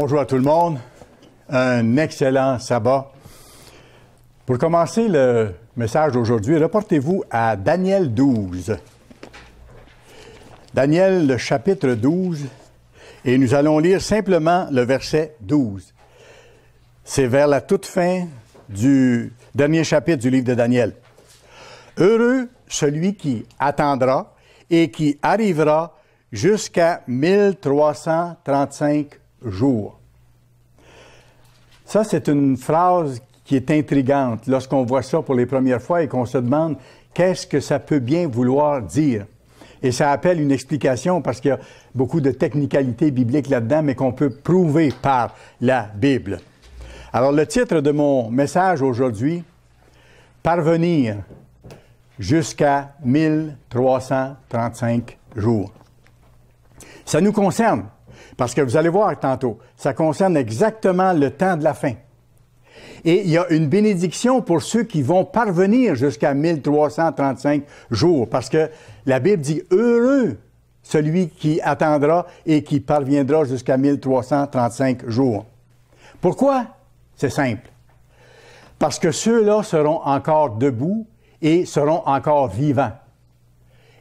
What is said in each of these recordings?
Bonjour à tout le monde. Un excellent sabbat. Pour commencer le message d'aujourd'hui, reportez-vous à Daniel 12. Daniel, le chapitre 12, et nous allons lire simplement le verset 12. C'est vers la toute fin du dernier chapitre du livre de Daniel. « Heureux celui qui attendra et qui arrivera jusqu'à 1335 jours. » Ça, c'est une phrase qui est intrigante lorsqu'on voit ça pour les premières fois et qu'on se demande qu'est-ce que ça peut bien vouloir dire. Et ça appelle une explication parce qu'il y a beaucoup de technicalités bibliques là-dedans, mais qu'on peut prouver par la Bible. Alors, le titre de mon message aujourd'hui, « Parvenir jusqu'à 1335 jours ». Ça nous concerne, parce que vous allez voir tantôt, ça concerne exactement le temps de la fin. Et il y a une bénédiction pour ceux qui vont parvenir jusqu'à 1335 jours, parce que la Bible dit « Heureux celui qui attendra et qui parviendra jusqu'à 1335 jours ». Pourquoi? C'est simple. Parce que ceux-là seront encore debout et seront encore vivants.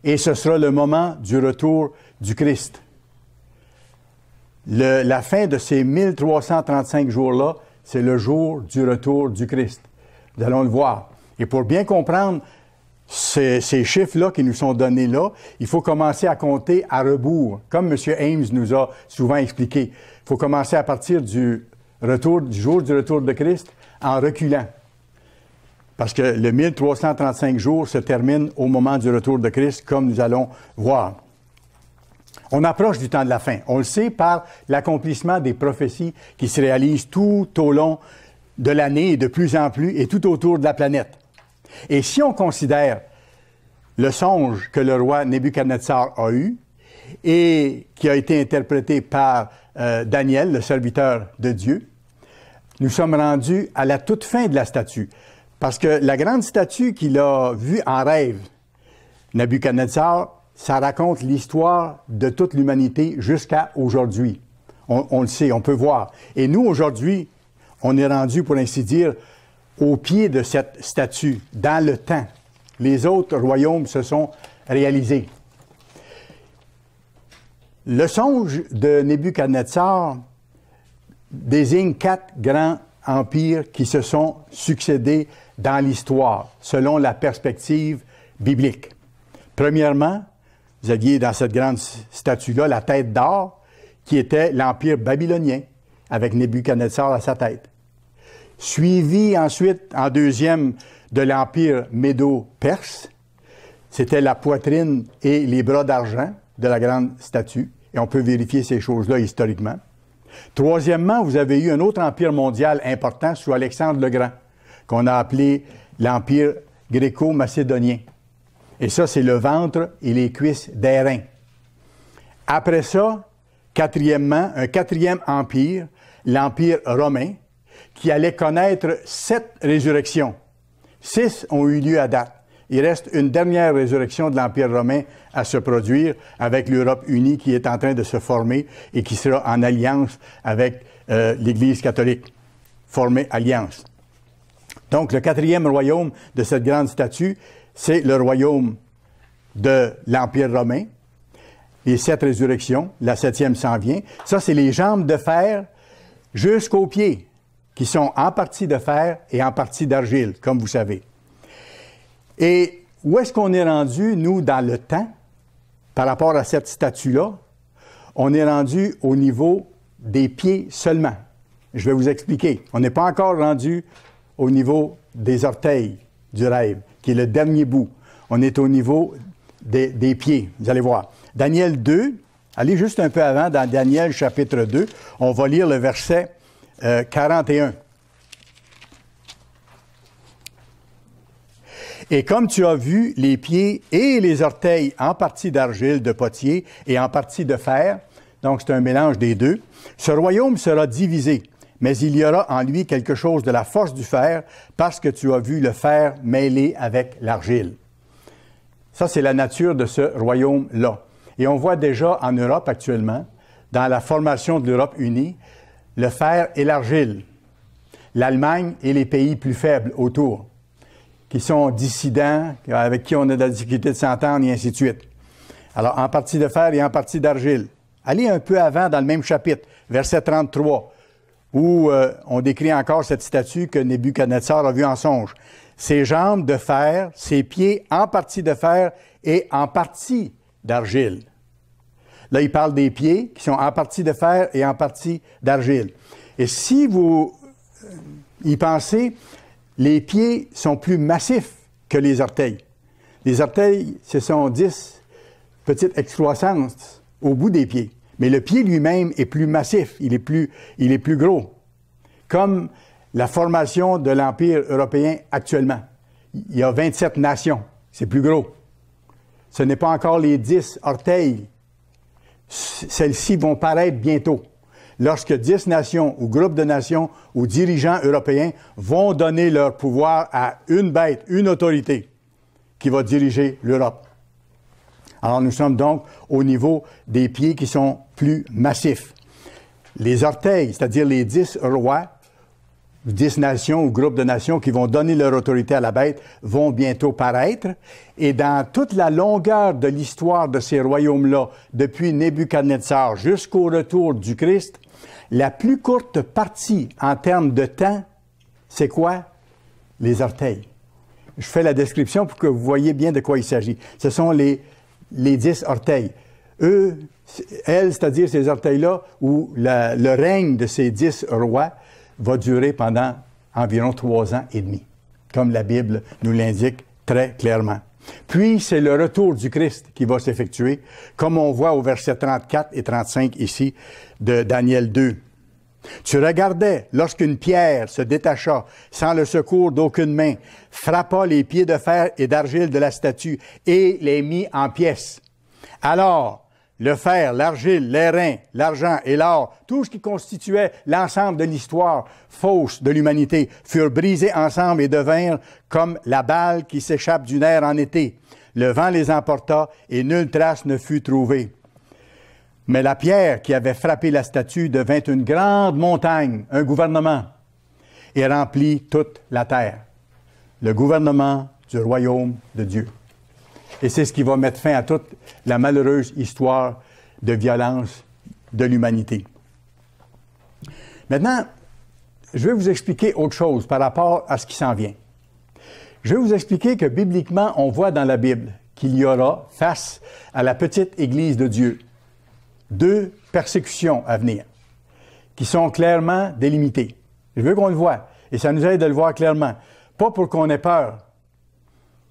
Et ce sera le moment du retour du Christ. La fin de ces 1335 jours-là, c'est le jour du retour du Christ. Nous allons le voir. Et pour bien comprendre ces chiffres-là qui nous sont donnés là, il faut commencer à compter à rebours, comme M. Ames nous a souvent expliqué. Il faut commencer à partir du jour du retour de Christ en reculant. Parce que le 1335 jours se termine au moment du retour de Christ, comme nous allons voir. On approche du temps de la fin. On le sait par l'accomplissement des prophéties qui se réalisent tout au long de l'année et de plus en plus et tout autour de la planète. Et si on considère le songe que le roi Nebuchadnezzar a eu et qui a été interprété par Daniel, le serviteur de Dieu, nous sommes rendus à la toute fin de la statue. Parce que la grande statue qu'il a vue en rêve, Nebuchadnezzar, ça raconte l'histoire de toute l'humanité jusqu'à aujourd'hui. On le sait, on peut voir. Et nous, aujourd'hui, on est rendu, pour ainsi dire, au pied de cette statue, dans le temps. Les autres royaumes se sont réalisés. Le songe de Nebuchadnezzar désigne 4 grands empires qui se sont succédés dans l'histoire, selon la perspective biblique. Premièrement, vous aviez dans cette grande statue-là la tête d'or, qui était l'empire babylonien, avec Nebuchadnezzar à sa tête. Suivi ensuite, en deuxième, de l'empire médo-perse, c'était la poitrine et les bras d'argent de la grande statue, et on peut vérifier ces choses-là historiquement. Troisièmement, vous avez eu un autre empire mondial important sous Alexandre le Grand, qu'on a appelé l'empire gréco-macédonien. Et ça, c'est le ventre et les cuisses d'airain. Après ça, quatrièmement, un quatrième empire, l'empire romain, qui allait connaître 7 résurrections. 6 ont eu lieu à date. Il reste une dernière résurrection de l'Empire romain à se produire avec l'Europe unie qui est en train de se former et qui sera en alliance avec l'Église catholique. Former alliance. Donc, le quatrième royaume de cette grande statue, c'est le royaume de l'Empire romain. Les 7 résurrections, la 7e s'en vient. Ça, c'est les jambes de fer jusqu'aux pieds, qui sont en partie de fer et en partie d'argile, comme vous savez. Et où est-ce qu'on est rendu, nous, dans le temps, par rapport à cette statue-là? On est rendu au niveau des pieds seulement. Je vais vous expliquer. On n'est pas encore rendu au niveau des orteils du rêve, qui est le dernier bout. On est au niveau des pieds, vous allez voir. Daniel 2, allez juste un peu avant, dans Daniel chapitre 2, on va lire le verset 41. Et comme tu as vu les pieds et les orteils en partie d'argile de potier et en partie de fer, donc c'est un mélange des deux, ce royaume sera divisé, mais il y aura en lui quelque chose de la force du fer, parce que tu as vu le fer mêlé avec l'argile. Ça, c'est la nature de ce royaume-là. Et on voit déjà en Europe actuellement, dans la formation de l'Europe unie, le fer et l'argile. L'Allemagne et les pays plus faibles autour, qui sont dissidents, avec qui on a de la difficulté de s'entendre, et ainsi de suite. Alors, en partie de fer et en partie d'argile. Allez un peu avant dans le même chapitre, verset 33, où on décrit encore cette statue que Nebuchadnezzar a vue en songe. Ses jambes de fer, ses pieds en partie de fer et en partie d'argile. Là, il parle des pieds qui sont en partie de fer et en partie d'argile. Et si vous y pensez, les pieds sont plus massifs que les orteils. Les orteils, ce sont 10 petites excroissances au bout des pieds. Mais le pied lui-même est plus massif, il est plus gros. Comme la formation de l'Empire européen actuellement. Il y a 27 nations, c'est plus gros. Ce n'est pas encore les 10 orteils. Celles-ci vont paraître bientôt. Lorsque 10 nations ou groupes de nations ou dirigeants européens vont donner leur pouvoir à une bête, une autorité qui va diriger l'Europe. Alors nous sommes donc au niveau des pieds qui sont plus massifs. Les orteils, c'est-à-dire les 10 rois, 10 nations ou groupes de nations qui vont donner leur autorité à la bête, vont bientôt paraître. Et dans toute la longueur de l'histoire de ces royaumes-là, depuis Nebuchadnezzar jusqu'au retour du Christ, la plus courte partie en termes de temps, c'est quoi? Les orteils. Je fais la description pour que vous voyez bien de quoi il s'agit. Ce sont les 10 orteils. Elles, c'est-à-dire ces orteils-là, où le règne de ces 10 rois va durer pendant environ 3 ans et demi, comme la Bible nous l'indique très clairement. Puis, c'est le retour du Christ qui va s'effectuer, comme on voit au verset 34 et 35 ici de Daniel 2. Tu regardais lorsqu'une pierre se détacha sans le secours d'aucune main, frappa les pieds de fer et d'argile de la statue et les mit en pièces. Alors, le fer, l'argile, l'airain, l'argent et l'or, tout ce qui constituait l'ensemble de l'histoire fausse de l'humanité, furent brisés ensemble et devinrent comme la balle qui s'échappe du nerf en été. Le vent les emporta et nulle trace ne fut trouvée. Mais la pierre qui avait frappé la statue devint une grande montagne, un gouvernement, et remplit toute la terre. Le gouvernement du royaume de Dieu. Et c'est ce qui va mettre fin à toute la malheureuse histoire de violence de l'humanité. Maintenant, je vais vous expliquer autre chose par rapport à ce qui s'en vient. Je vais vous expliquer que bibliquement, on voit dans la Bible qu'il y aura, face à la petite Église de Dieu, 2 persécutions à venir, qui sont clairement délimitées. Je veux qu'on le voie, et ça nous aide de le voir clairement. Pas pour qu'on ait peur,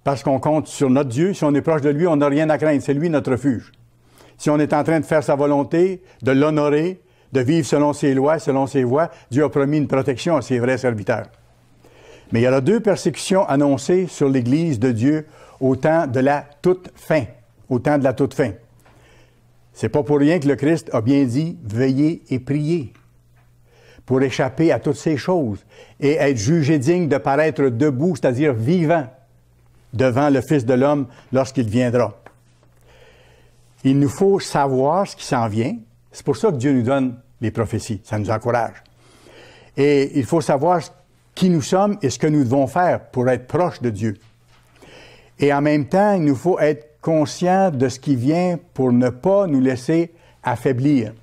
parce qu'on compte sur notre Dieu. Si on est proche de lui, on n'a rien à craindre. C'est lui notre refuge. Si on est en train de faire sa volonté, de l'honorer, de vivre selon ses lois, selon ses voies, Dieu a promis une protection à ses vrais serviteurs. Mais il y aura 2 persécutions annoncées sur l'Église de Dieu au temps de la toute fin. Au temps de la toute fin. C'est pas pour rien que le Christ a bien dit « Veillez et priez » pour échapper à toutes ces choses et être jugé digne de paraître debout, c'est-à-dire vivant, devant le Fils de l'homme lorsqu'il viendra. Il nous faut savoir ce qui s'en vient. C'est pour ça que Dieu nous donne les prophéties. Ça nous encourage. Et il faut savoir qui nous sommes et ce que nous devons faire pour être proches de Dieu. Et en même temps, il nous faut être conscients de ce qui vient pour ne pas nous laisser affaiblir,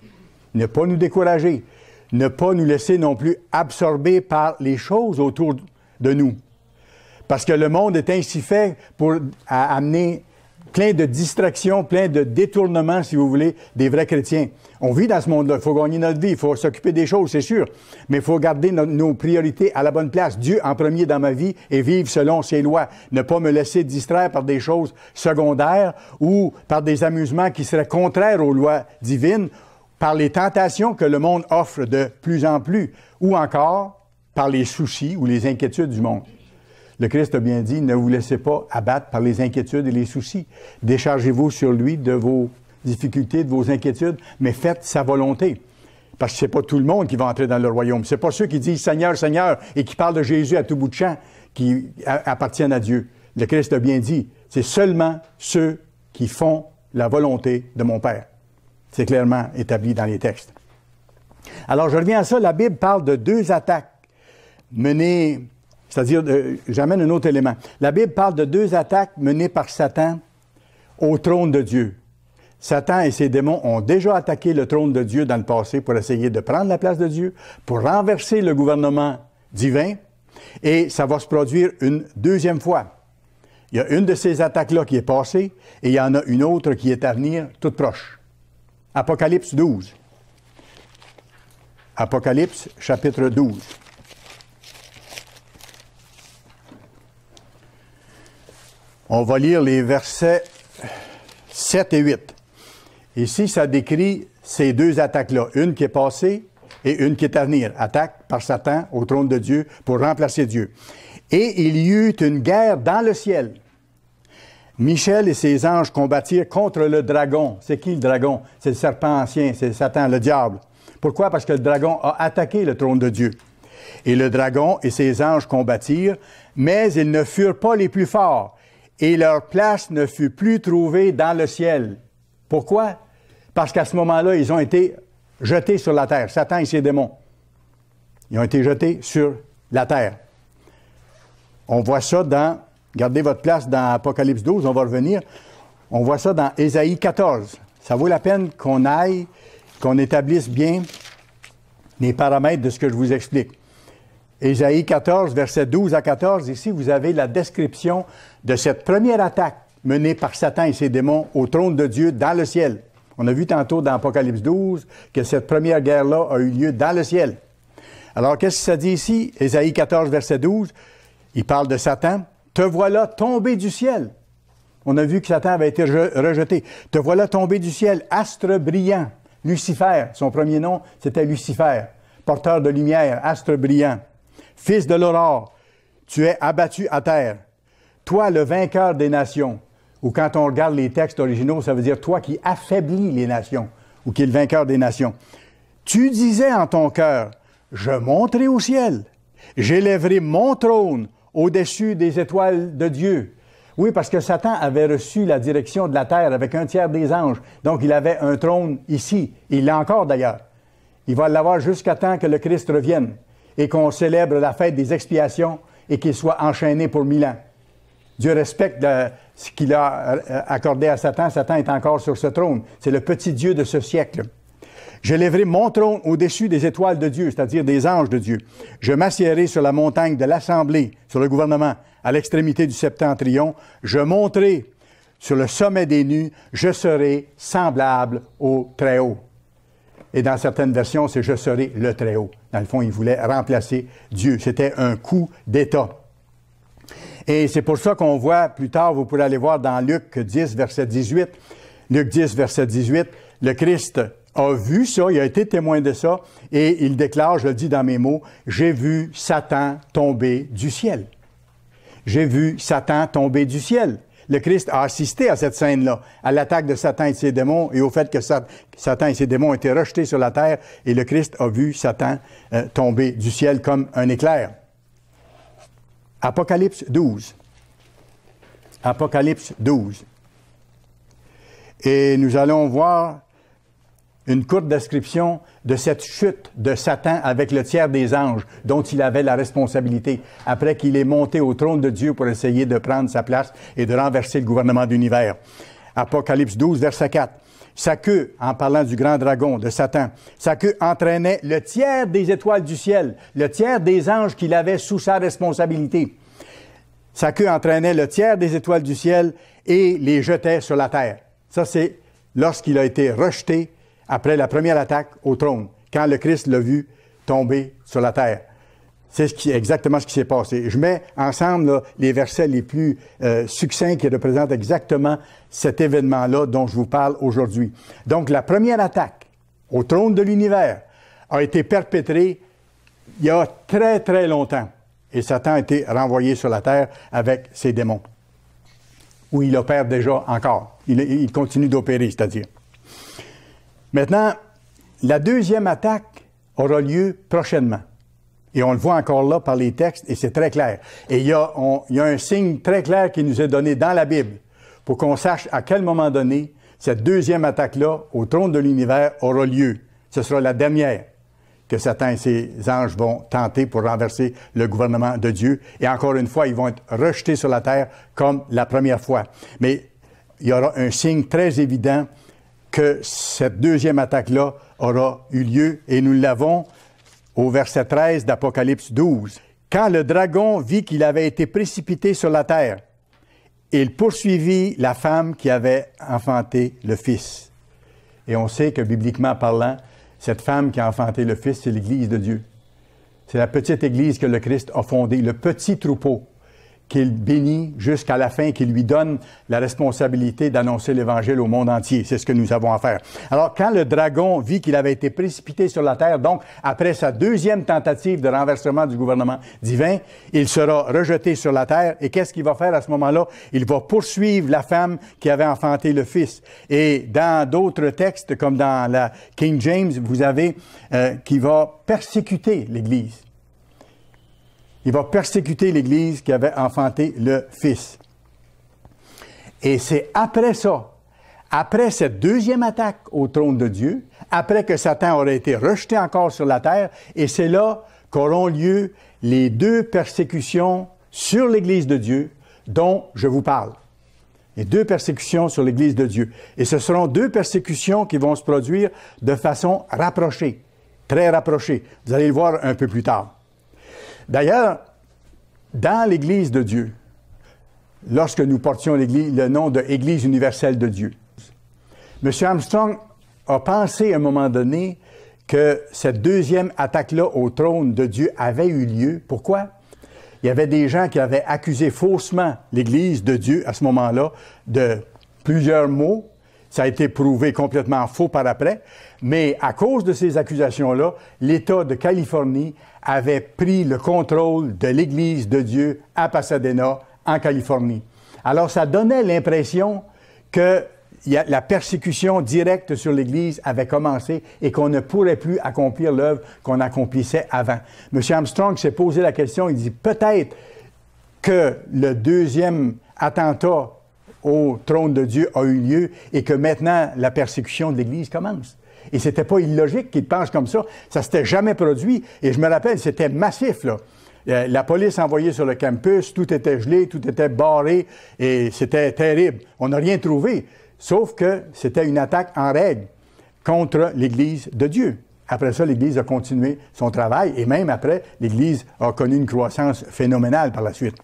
ne pas nous décourager, ne pas nous laisser non plus absorber par les choses autour de nous. Parce que le monde est ainsi fait pour amener plein de distractions, plein de détournements, si vous voulez, des vrais chrétiens. On vit dans ce monde-là, il faut gagner notre vie, il faut s'occuper des choses, c'est sûr, mais il faut garder nos priorités à la bonne place. Dieu en premier dans ma vie et vivre selon ses lois. Ne pas me laisser distraire par des choses secondaires ou par des amusements qui seraient contraires aux lois divines, par les tentations que le monde offre de plus en plus, ou encore par les soucis ou les inquiétudes du monde. Le Christ a bien dit, ne vous laissez pas abattre par les inquiétudes et les soucis. Déchargez-vous sur lui de vos difficultés, de vos inquiétudes, mais faites sa volonté. Parce que c'est pas tout le monde qui va entrer dans le royaume. C'est pas ceux qui disent Seigneur, Seigneur, et qui parlent de Jésus à tout bout de champ, qui appartiennent à Dieu. Le Christ a bien dit, c'est seulement ceux qui font la volonté de mon Père. C'est clairement établi dans les textes. Alors, je reviens à ça. La Bible parle de deux attaques menées, c'est-à-dire, j'amène un autre élément. La Bible parle de deux attaques menées par Satan au trône de Dieu. Satan et ses démons ont déjà attaqué le trône de Dieu dans le passé pour essayer de prendre la place de Dieu, pour renverser le gouvernement divin, et ça va se produire une deuxième fois. Il y a une de ces attaques-là qui est passée, et il y en a une autre qui est à venir, toute proche. Apocalypse 12. Apocalypse, chapitre 12. On va lire les versets 7 et 8. Ici, ça décrit ces deux attaques-là. Une qui est passée et une qui est à venir. Attaque par Satan au trône de Dieu pour remplacer Dieu. Et il y eut une guerre dans le ciel. Michel et ses anges combattirent contre le dragon. C'est qui le dragon? C'est le serpent ancien, c'est Satan, le diable. Pourquoi? Parce que le dragon a attaqué le trône de Dieu. Et le dragon et ses anges combattirent, mais ils ne furent pas les plus forts. Et leur place ne fut plus trouvée dans le ciel. Pourquoi? Parce qu'à ce moment-là, ils ont été jetés sur la terre. Satan et ses démons. Ils ont été jetés sur la terre. On voit ça dans, gardez votre place dans Apocalypse 12, on va revenir. On voit ça dans Ésaïe 14. Ça vaut la peine qu'on aille, qu'on établisse bien les paramètres de ce que je vous explique. Ésaïe 14, versets 12 à 14, ici, vous avez la description de cette première attaque menée par Satan et ses démons au trône de Dieu dans le ciel. On a vu tantôt dans Apocalypse 12 que cette première guerre-là a eu lieu dans le ciel. Alors, qu'est-ce que ça dit ici? Ésaïe 14, verset 12, il parle de Satan. « Te voilà tombé du ciel. » On a vu que Satan avait été rejeté. « Te voilà tombé du ciel, astre brillant. » Lucifer, son premier nom, c'était Lucifer, porteur de lumière, astre brillant. « Fils de l'aurore, tu es abattu à terre. Toi, le vainqueur des nations. » Ou quand on regarde les textes originaux, ça veut dire « toi qui affaiblis les nations » ou qui est le vainqueur des nations. « Tu disais en ton cœur, je monterai au ciel. J'élèverai mon trône au-dessus des étoiles de Dieu. » Oui, parce que Satan avait reçu la direction de la terre avec un tiers des anges. Donc, il avait un trône ici. Il l'a encore d'ailleurs. Il va l'avoir jusqu'à temps que le Christ revienne et qu'on célèbre la fête des expiations et qu'il soit enchaîné pour 1000 ans. Dieu respecte ce qu'il a accordé à Satan. Satan est encore sur ce trône. C'est le petit Dieu de ce siècle. « Je lèverai mon trône au-dessus des étoiles de Dieu, c'est-à-dire des anges de Dieu. Je m'assiérai sur la montagne de l'Assemblée, sur le gouvernement, à l'extrémité du septentrion. Je monterai sur le sommet des nues. Je serai semblable au Très-Haut. » Et dans certaines versions, c'est « je serai le Très-Haut ». Dans le fond, il voulait remplacer Dieu. C'était un coup d'État. Et c'est pour ça qu'on voit plus tard, vous pourrez aller voir dans Luc 10, verset 18. Luc 10, verset 18, le Christ a vu ça, il a été témoin de ça, et il déclare, je le dis dans mes mots, « J'ai vu Satan tomber du ciel. » J'ai vu Satan tomber du ciel. Le Christ a assisté à cette scène-là, à l'attaque de Satan et de ses démons, et au fait que Satan et ses démons ont été rejetés sur la terre, et le Christ a vu Satan tomber du ciel comme un éclair. Apocalypse 12. Apocalypse 12. Et nous allons voir une courte description de cette chute de Satan avec le tiers des anges dont il avait la responsabilité après qu'il est monté au trône de Dieu pour essayer de prendre sa place et de renverser le gouvernement d'univers. Apocalypse 12, verset 4. Sa queue, en parlant du grand dragon, de Satan, sa queue entraînait le tiers des étoiles du ciel, le tiers des anges qu'il avait sous sa responsabilité. Sa queue entraînait le tiers des étoiles du ciel et les jetait sur la terre. Ça, c'est lorsqu'il a été rejeté après la première attaque au trône, quand le Christ l'a vu tomber sur la terre. C'est exactement ce qui s'est passé. Je mets ensemble là, les versets les plus succincts qui représentent exactement cet événement-là dont je vous parle aujourd'hui. Donc, la première attaque au trône de l'univers a été perpétrée il y a très, très longtemps. Et Satan a été renvoyé sur la terre avec ses démons. Où il opère déjà encore. Il continue d'opérer, c'est-à-dire. Maintenant, la deuxième attaque aura lieu prochainement. Et on le voit encore là par les textes, et c'est très clair. Et il y a un signe très clair qui nous est donné dans la Bible pour qu'on sache à quel moment donné cette deuxième attaque-là au trône de l'univers aura lieu. Ce sera la dernière. que Satan et ses anges vont tenter pour renverser le gouvernement de Dieu. Et encore une fois, ils vont être rejetés sur la terre comme la première fois. Mais il y aura un signe très évident que cette deuxième attaque-là aura eu lieu, et nous l'avons au verset 13 d'Apocalypse 12. « Quand le dragon vit qu'il avait été précipité sur la terre, il poursuivit la femme qui avait enfanté le Fils. » Et on sait que, bibliquement parlant, cette femme qui a enfanté le Fils, c'est l'Église de Dieu. C'est la petite Église que le Christ a fondée, le petit troupeau qu'il bénit jusqu'à la fin, qu'il lui donne la responsabilité d'annoncer l'Évangile au monde entier. C'est ce que nous avons à faire. Alors, quand le dragon vit qu'il avait été précipité sur la terre, donc après sa deuxième tentative de renversement du gouvernement divin, il sera rejeté sur la terre. Et qu'est-ce qu'il va faire à ce moment-là? Il va poursuivre la femme qui avait enfanté le Fils. Et dans d'autres textes, comme dans la King James, vous avez qui va persécuter l'Église. Il va persécuter l'Église qui avait enfanté le Fils. Et c'est après ça, après cette deuxième attaque au trône de Dieu, après que Satan aurait été rejeté encore sur la terre, et c'est là qu'auront lieu les deux persécutions sur l'Église de Dieu dont je vous parle. Les deux persécutions sur l'Église de Dieu. Et ce seront deux persécutions qui vont se produire de façon rapprochée, très rapprochée. Vous allez le voir un peu plus tard. D'ailleurs, dans l'Église de Dieu, lorsque nous portions le nom de Église universelle de Dieu, M. Armstrong a pensé à un moment donné que cette deuxième attaque-là au trône de Dieu avait eu lieu. Pourquoi? Il y avait des gens qui avaient accusé faussement l'Église de Dieu à ce moment-là de plusieurs mots. Ça a été prouvé complètement faux par après. Mais à cause de ces accusations-là, l'État de Californie avait pris le contrôle de l'Église de Dieu à Pasadena, en Californie. Alors, ça donnait l'impression que la persécution directe sur l'Église avait commencé et qu'on ne pourrait plus accomplir l'œuvre qu'on accomplissait avant. M. Armstrong s'est posé la question, il dit peut-être que le deuxième attentat au trône de Dieu a eu lieu et que maintenant la persécution de l'Église commence. Et c'était pas illogique qu'il pense comme ça. Ça s'était jamais produit. Et je me rappelle, c'était massif, là. La police envoyée sur le campus, tout était gelé, tout était barré, et c'était terrible. On n'a rien trouvé, sauf que c'était une attaque en règle contre l'Église de Dieu. Après ça, l'Église a continué son travail, et même après, l'Église a connu une croissance phénoménale par la suite.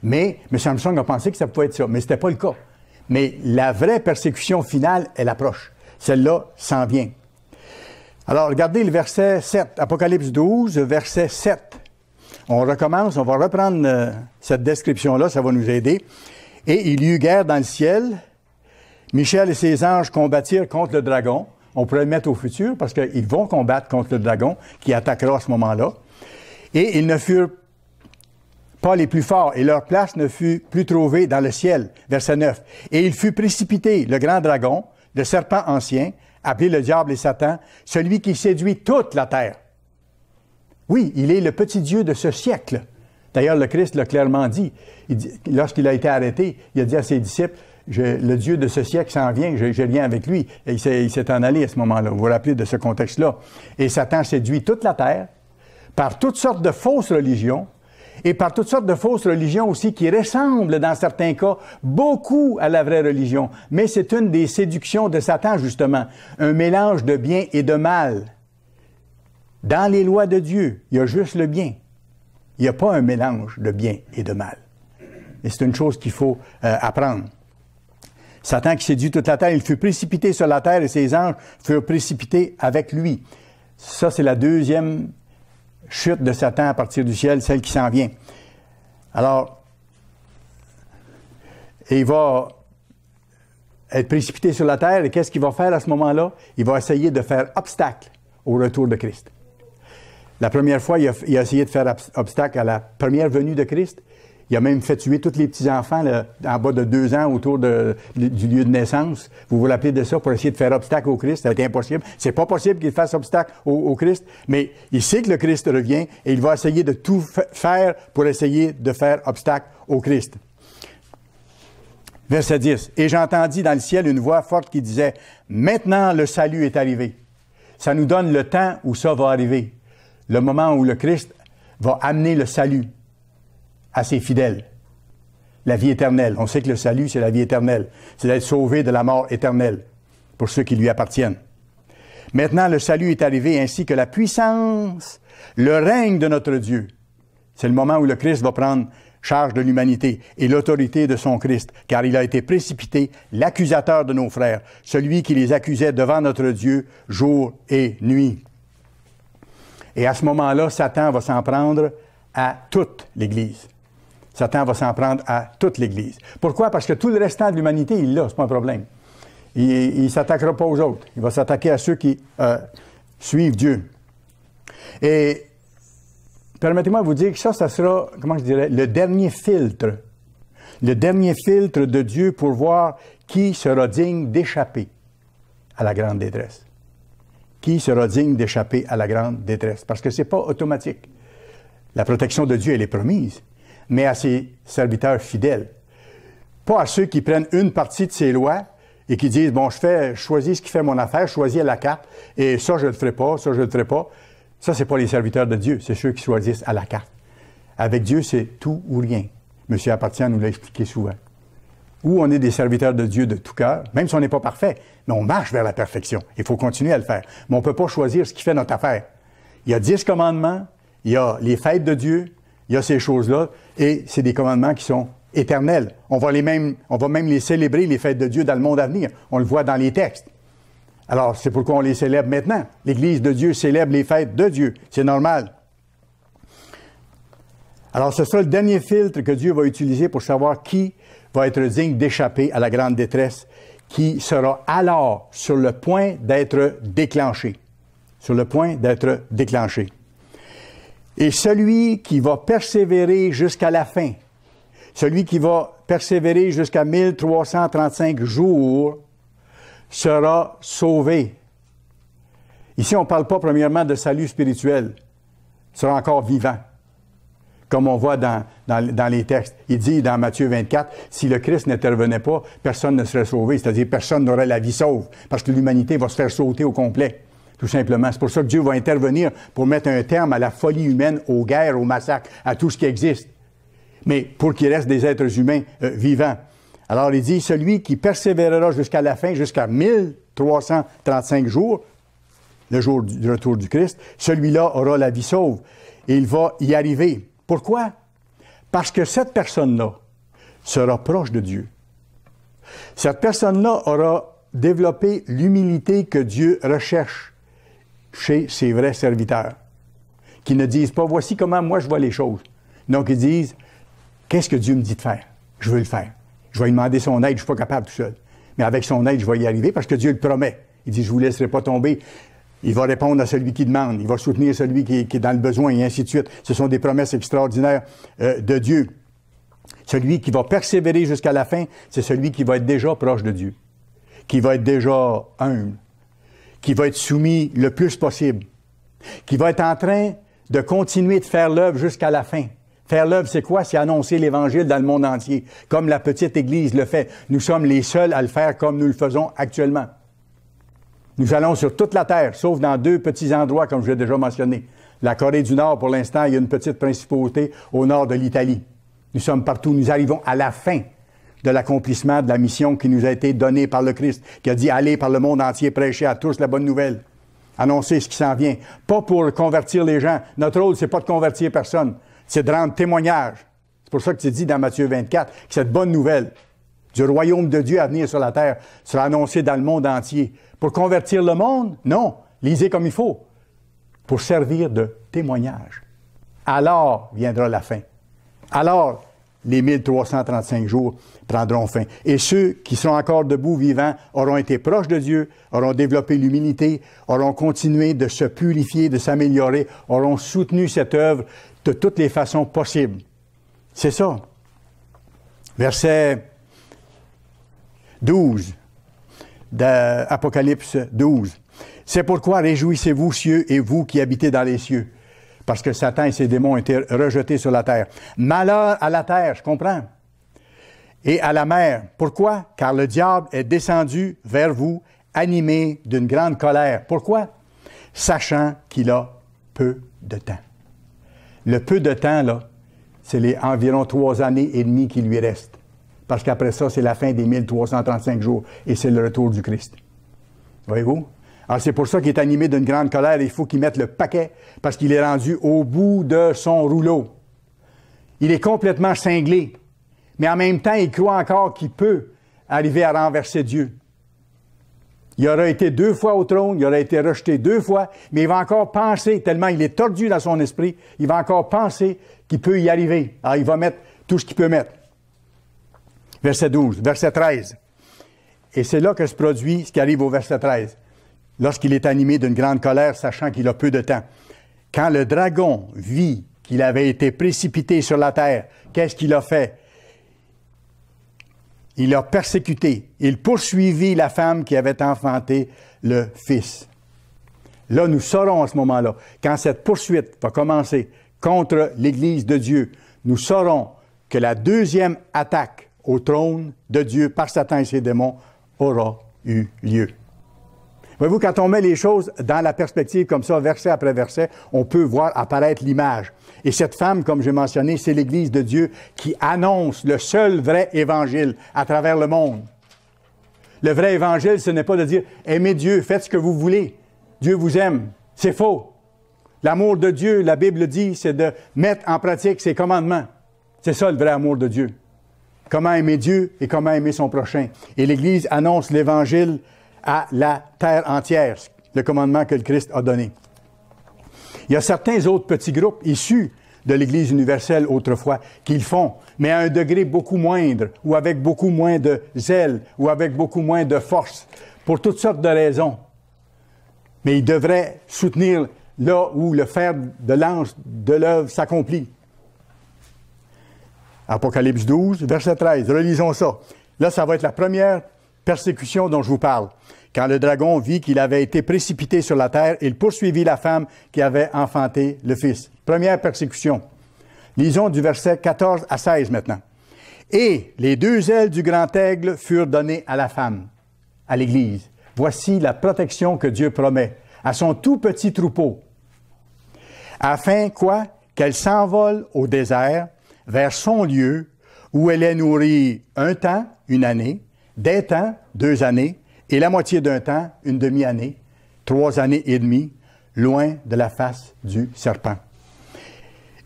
Mais M. Armstrong a pensé que ça pouvait être ça, mais ce n'était pas le cas. Mais la vraie persécution finale, elle approche. Celle-là s'en vient. Alors, regardez le verset 7, Apocalypse 12, verset 7. On recommence, on va reprendre cette description-là, ça va nous aider. « Et il y eut guerre dans le ciel. Michel et ses anges combattirent contre le dragon. » On pourrait le mettre au futur, parce qu'ils vont combattre contre le dragon, qui attaquera à ce moment-là. « Et ils ne furent pas les plus forts, et leur place ne fut plus trouvée dans le ciel. » Verset 9. « Et il fut précipité, le grand dragon, le serpent ancien, appelé le diable et Satan, celui qui séduit toute la terre. » Oui, il est le petit Dieu de ce siècle. D'ailleurs, le Christ l'a clairement dit. Lorsqu'il a été arrêté, il a dit à ses disciples, le Dieu de ce siècle s'en vient, j'ai rien avec lui. Et il s'est en allé à ce moment-là. Vous vous rappelez de ce contexte-là. Et Satan séduit toute la terre par toutes sortes de fausses religions, et par toutes sortes de fausses religions aussi qui ressemblent, dans certains cas, beaucoup à la vraie religion. Mais c'est une des séductions de Satan, justement. Un mélange de bien et de mal. Dans les lois de Dieu, il y a juste le bien. Il n'y a pas un mélange de bien et de mal. Et c'est une chose qu'il faut apprendre. Satan qui séduit toute la terre, il fut précipité sur la terre et ses anges furent précipités avec lui. Ça, c'est la deuxième chute de Satan à partir du ciel, celle qui s'en vient. Alors, il va être précipité sur la terre, et qu'est-ce qu'il va faire à ce moment-là? Il va essayer de faire obstacle au retour de Christ. La première fois, il a essayé de faire obstacle à la première venue de Christ. Il a même fait tuer tous les petits-enfants en bas de 2 ans autour du lieu de naissance. Vous vous rappelez de ça pour essayer de faire obstacle au Christ? Ça a été impossible. C'est pas possible qu'il fasse obstacle au Christ, mais il sait que le Christ revient et il va essayer de tout faire pour essayer de faire obstacle au Christ. Verset 10. « Et j'entendis dans le ciel une voix forte qui disait, « Maintenant le salut est arrivé. » ça nous donne le temps où ça va arriver. Le moment où le Christ va amener le salut à ses fidèles. La vie éternelle. On sait que le salut, c'est la vie éternelle. C'est d'être sauvé de la mort éternelle pour ceux qui lui appartiennent. Maintenant, le salut est arrivé ainsi que la puissance, le règne de notre Dieu. C'est le moment où le Christ va prendre charge de l'humanité et l'autorité de son Christ, car il a été précipité, l'accusateur de nos frères, celui qui les accusait devant notre Dieu jour et nuit. Et à ce moment-là, Satan va s'en prendre à toute l'Église. Satan va s'en prendre à toute l'Église. Pourquoi? Parce que tout le restant de l'humanité, il l'a, c'est pas un problème. Il ne s'attaquera pas aux autres. Il va s'attaquer à ceux qui suivent Dieu. Et permettez-moi de vous dire que ça sera, comment je dirais, le dernier filtre. Le dernier filtre de Dieu pour voir qui sera digne d'échapper à la grande détresse. Qui sera digne d'échapper à la grande détresse? Parce que ce n'est pas automatique. La protection de Dieu, elle est promise, mais à ses serviteurs fidèles. Pas à ceux qui prennent une partie de ses lois et qui disent, bon, je choisis ce qui fait mon affaire, je choisis à la carte, et ça, je ne le ferai pas, ça, je ne le ferai pas. Ça, ce n'est pas les serviteurs de Dieu, c'est ceux qui choisissent à la carte. Avec Dieu, c'est tout ou rien. Monsieur Appartient nous l'a expliqué souvent. Ou on est des serviteurs de Dieu de tout cœur, même si on n'est pas parfait, mais on marche vers la perfection. Il faut continuer à le faire. Mais on ne peut pas choisir ce qui fait notre affaire. Il y a 10 commandements, il y a les fêtes de Dieu, il y a ces choses-là, et c'est des commandements qui sont éternels. On va même les célébrer, les fêtes de Dieu, dans le monde à venir. On le voit dans les textes. Alors, c'est pourquoi on les célèbre maintenant. L'Église de Dieu célèbre les fêtes de Dieu. C'est normal. Alors, ce sera le dernier filtre que Dieu va utiliser pour savoir qui va être digne d'échapper à la grande détresse, qui sera alors sur le point d'être déclenché. Sur le point d'être déclenché. Et celui qui va persévérer jusqu'à la fin, celui qui va persévérer jusqu'à 1335 jours, sera sauvé. Ici, on ne parle pas premièrement de salut spirituel. Il sera encore vivant. Comme on voit dans les textes. Il dit dans Matthieu 24, si le Christ n'intervenait pas, personne ne serait sauvé. C'est-à-dire, personne n'aurait la vie sauve. Parce que l'humanité va se faire sauter au complet. Tout simplement. C'est pour ça que Dieu va intervenir pour mettre un terme à la folie humaine, aux guerres, aux massacres, à tout ce qui existe. Mais pour qu'il reste des êtres humains vivants. Alors, il dit, celui qui persévérera jusqu'à la fin, jusqu'à 1335 jours, le jour du retour du Christ, celui-là aura la vie sauve. Et il va y arriver. Pourquoi? Parce que cette personne-là sera proche de Dieu. Cette personne-là aura développé l'humilité que Dieu recherche chez ses vrais serviteurs. Qui ne disent pas, voici comment moi je vois les choses. Non, qui disent, qu'est-ce que Dieu me dit de faire? Je veux le faire. Je vais lui demander son aide, je ne suis pas capable tout seul. Mais avec son aide, je vais y arriver parce que Dieu le promet. Il dit, je ne vous laisserai pas tomber. Il va répondre à celui qui demande. Il va soutenir celui qui est dans le besoin et ainsi de suite. Ce sont des promesses extraordinaires de Dieu. Celui qui va persévérer jusqu'à la fin, c'est celui qui va être déjà proche de Dieu. Qui va être déjà humble. Qui va être soumis le plus possible. Qui va être en train de continuer de faire l'œuvre jusqu'à la fin. Faire l'œuvre, c'est quoi? C'est annoncer l'Évangile dans le monde entier, comme la petite Église le fait. Nous sommes les seuls à le faire comme nous le faisons actuellement. Nous allons sur toute la terre, sauf dans 2 petits endroits, comme je l'ai déjà mentionné. La Corée du Nord, pour l'instant, il y a une petite principauté au nord de l'Italie. Nous sommes partout. Nous arrivons à la fin de l'accomplissement de la mission qui nous a été donnée par le Christ, qui a dit « Allez par le monde entier, prêcher à tous la bonne nouvelle. » Annoncer ce qui s'en vient. Pas pour convertir les gens. Notre rôle, c'est pas de convertir personne. C'est de rendre témoignage. C'est pour ça que c'est dit dans Matthieu 24 que cette bonne nouvelle du royaume de Dieu à venir sur la terre sera annoncée dans le monde entier. Pour convertir le monde? Non. Lisez comme il faut. Pour servir de témoignage. Alors viendra la fin. Alors, les 1335 jours prendront fin. Et ceux qui seront encore debout, vivants, auront été proches de Dieu, auront développé l'humilité, auront continué de se purifier, de s'améliorer, auront soutenu cette œuvre de toutes les façons possibles. C'est ça. Verset 12 d'Apocalypse 12. C'est pourquoi réjouissez-vous, cieux, et vous qui habitez dans les cieux. Parce que Satan et ses démons ont été rejetés sur la terre. Malheur à la terre, je comprends. Et à la mer. Pourquoi? Car le diable est descendu vers vous, animé d'une grande colère. Pourquoi? sachant qu'il a peu de temps. Le peu de temps, là, c'est les environ 3 années et demie qui lui restent. Parce qu'après ça, c'est la fin des 1335 jours et c'est le retour du Christ. Voyez-vous? Alors, c'est pour ça qu'il est animé d'une grande colère. Il faut qu'il mette le paquet parce qu'il est rendu au bout de son rouleau. Il est complètement cinglé. Mais en même temps, il croit encore qu'il peut arriver à renverser Dieu. Il aura été 2 fois au trône, il aura été rejeté 2 fois, mais il va encore penser, tellement il est tordu dans son esprit, il va encore penser qu'il peut y arriver. Alors, il va mettre tout ce qu'il peut mettre. Verset 12, verset 13. Et c'est là que se produit ce qui arrive au verset 13. Lorsqu'il est animé d'une grande colère, sachant qu'il a peu de temps. Quand le dragon vit qu'il avait été précipité sur la terre, qu'est-ce qu'il a fait? Il a persécuté. Il poursuivit la femme qui avait enfanté le Fils. Là, nous saurons à ce moment-là, quand cette poursuite va commencer contre l'Église de Dieu, nous saurons que la deuxième attaque au trône de Dieu par Satan et ses démons aura eu lieu. Voyez-vous, quand on met les choses dans la perspective comme ça, verset après verset, on peut voir apparaître l'image. Et cette femme, comme j'ai mentionné, c'est l'Église de Dieu qui annonce le seul vrai Évangile à travers le monde. Le vrai Évangile, ce n'est pas de dire « Aimez Dieu, faites ce que vous voulez, Dieu vous aime ». C'est faux. L'amour de Dieu, la Bible dit, c'est de mettre en pratique ses commandements. C'est ça le vrai amour de Dieu. Comment aimer Dieu et comment aimer son prochain. Et l'Église annonce l'Évangile à la terre entière, le commandement que le Christ a donné. Il y a certains autres petits groupes issus de l'Église universelle autrefois qui le font, mais à un degré beaucoup moindre, ou avec beaucoup moins de zèle, ou avec beaucoup moins de force, pour toutes sortes de raisons. Mais ils devraient soutenir là où le fer de lance de l'œuvre s'accomplit. Apocalypse 12, verset 13, relisons ça. Là, ça va être la première persécution dont je vous parle. Quand le dragon vit qu'il avait été précipité sur la terre, il poursuivit la femme qui avait enfanté le Fils. Première persécution. Lisons du verset 14 à 16 maintenant. Et les 2 ailes du grand aigle furent données à la femme, à l'Église. Voici la protection que Dieu promet à son tout petit troupeau. Afin quoi? Qu'elle s'envole au désert vers son lieu où elle est nourrie 1 temps, 1 année, des temps, 2 années, et la moitié d'un temps, 1 demi-année, 3 années et demie, loin de la face du serpent.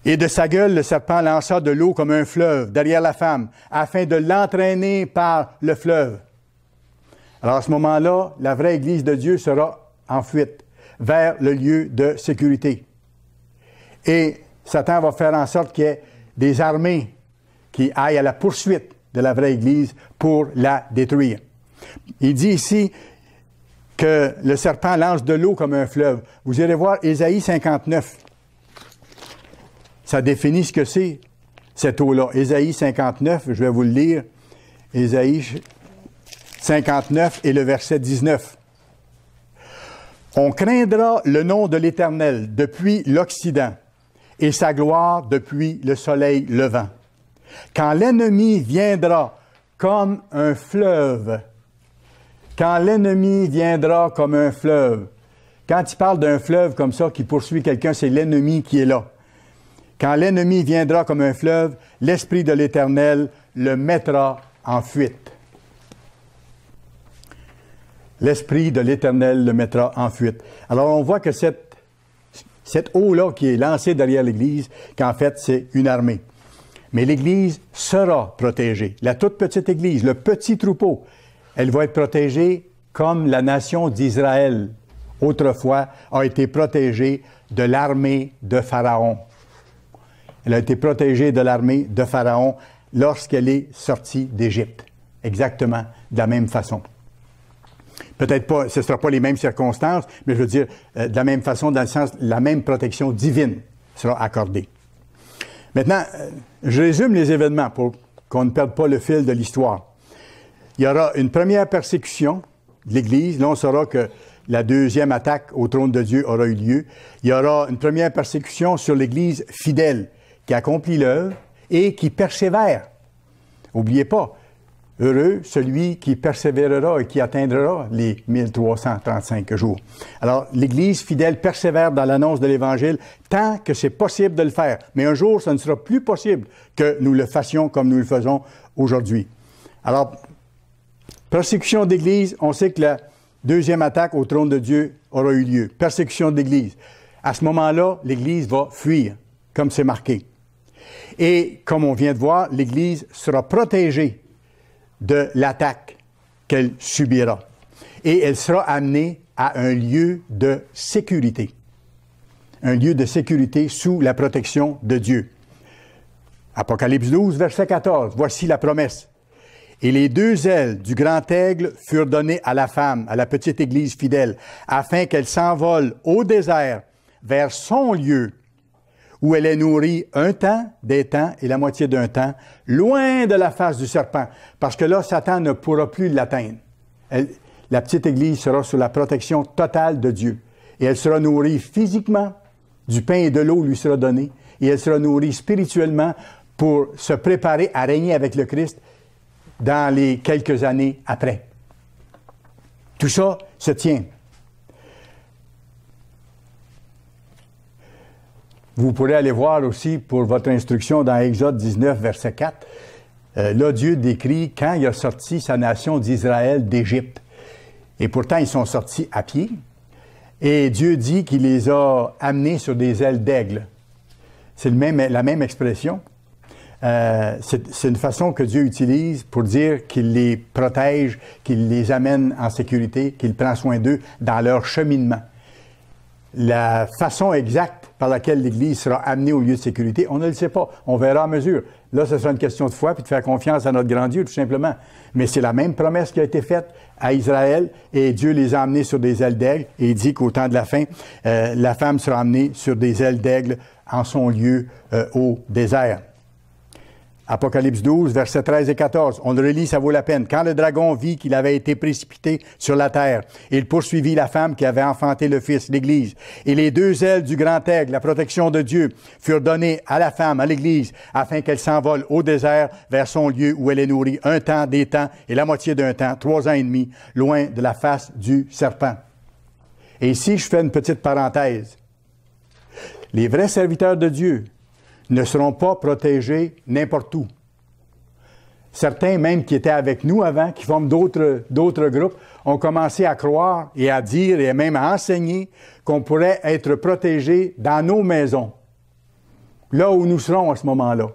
Et de sa gueule, le serpent lança de l'eau comme un fleuve derrière la femme, afin de l'entraîner par le fleuve. Alors à ce moment-là, la vraie Église de Dieu sera en fuite vers le lieu de sécurité. Et Satan va faire en sorte qu'il y ait des armées qui aillent à la poursuite de la vraie Église pour la détruire. Il dit ici que le serpent lance de l'eau comme un fleuve. Vous irez voir Ésaïe 59. Ça définit ce que c'est, cette eau-là. Ésaïe 59, je vais vous le lire. Ésaïe 59 et le verset 19. On craindra le nom de l'Éternel depuis l'Occident et sa gloire depuis le soleil levant. Quand l'ennemi viendra comme un fleuve, quand l'ennemi viendra comme un fleuve, quand il parle d'un fleuve comme ça qui poursuit quelqu'un, c'est l'ennemi qui est là. Quand l'ennemi viendra comme un fleuve, l'Esprit de l'Éternel le mettra en fuite. L'Esprit de l'Éternel le mettra en fuite. Alors on voit que cette eau-là qui est lancée derrière l'Église, qu'en fait c'est une armée. Mais l'Église sera protégée. La toute petite Église, le petit troupeau, elle va être protégée comme la nation d'Israël, autrefois, a été protégée de l'armée de Pharaon. Elle a été protégée de l'armée de Pharaon lorsqu'elle est sortie d'Égypte. Exactement de la même façon. Peut-être pas, ce ne sera pas les mêmes circonstances, mais je veux dire, de la même façon, dans le sens, la même protection divine sera accordée. Maintenant, je résume les événements pour qu'on ne perde pas le fil de l'histoire. Il y aura une première persécution de l'Église. Là, on saura que la deuxième attaque au trône de Dieu aura eu lieu. Il y aura une première persécution sur l'Église fidèle qui accomplit l'œuvre et qui persévère. N'oubliez pas, Heureux celui qui persévérera et qui atteindra les 1335 jours. Alors, l'Église fidèle persévère dans l'annonce de l'Évangile tant que c'est possible de le faire. Mais un jour, ce ne sera plus possible que nous le fassions comme nous le faisons aujourd'hui. Alors, persécution d'Église, on sait que la deuxième attaque au trône de Dieu aura eu lieu. Persécution d'Église. À ce moment-là, l'Église va fuir, comme c'est marqué. Et comme on vient de voir, l'Église sera protégée de l'attaque qu'elle subira. Et elle sera amenée à un lieu de sécurité. Un lieu de sécurité sous la protection de Dieu. Apocalypse 12, verset 14. Voici la promesse. Et les deux ailes du grand aigle furent données à la femme, à la petite Église fidèle, afin qu'elle s'envole au désert vers son lieu, où elle est nourrie un temps, des temps et la moitié d'un temps, loin de la face du serpent. Parce que là, Satan ne pourra plus l'atteindre. La petite Église sera sous la protection totale de Dieu. Et elle sera nourrie physiquement, du pain et de l'eau lui sera donné, et elle sera nourrie spirituellement pour se préparer à régner avec le Christ dans les quelques années après. Tout ça se tient. Vous pourrez aller voir aussi pour votre instruction dans Exode 19, verset 4. Là, Dieu décrit quand il a sorti sa nation d'Israël d'Égypte. Et pourtant, ils sont sortis à pied. Et Dieu dit qu'il les a amenés sur des ailes d'aigle. C'est la même expression. C'est une façon que Dieu utilise pour dire qu'il les protège, qu'il les amène en sécurité, qu'il prend soin d'eux dans leur cheminement. La façon exacte par laquelle l'Église sera amenée au lieu de sécurité, on ne le sait pas. On verra à mesure. Là, ce sera une question de foi puis de faire confiance à notre grand Dieu, tout simplement. Mais c'est la même promesse qui a été faite à Israël et Dieu les a amenés sur des ailes d'aigle et il dit qu'au temps de la fin, la femme sera amenée sur des ailes d'aigle en son lieu au désert. Apocalypse 12, versets 13 et 14. On le relit, ça vaut la peine. Quand le dragon vit qu'il avait été précipité sur la terre, il poursuivit la femme qui avait enfanté le Fils, l'Église. Et les deux ailes du grand aigle, la protection de Dieu, furent données à la femme, à l'Église, afin qu'elle s'envole au désert vers son lieu où elle est nourrie un temps, des temps et la moitié d'un temps, 3 ans et demi, loin de la face du serpent. Et ici, je fais une petite parenthèse. Les vrais serviteurs de Dieu ne seront pas protégés n'importe où. Certains, même qui étaient avec nous avant, qui forment d'autres groupes, ont commencé à croire et à dire et même à enseigner qu'on pourrait être protégés dans nos maisons, là où nous serons à ce moment-là.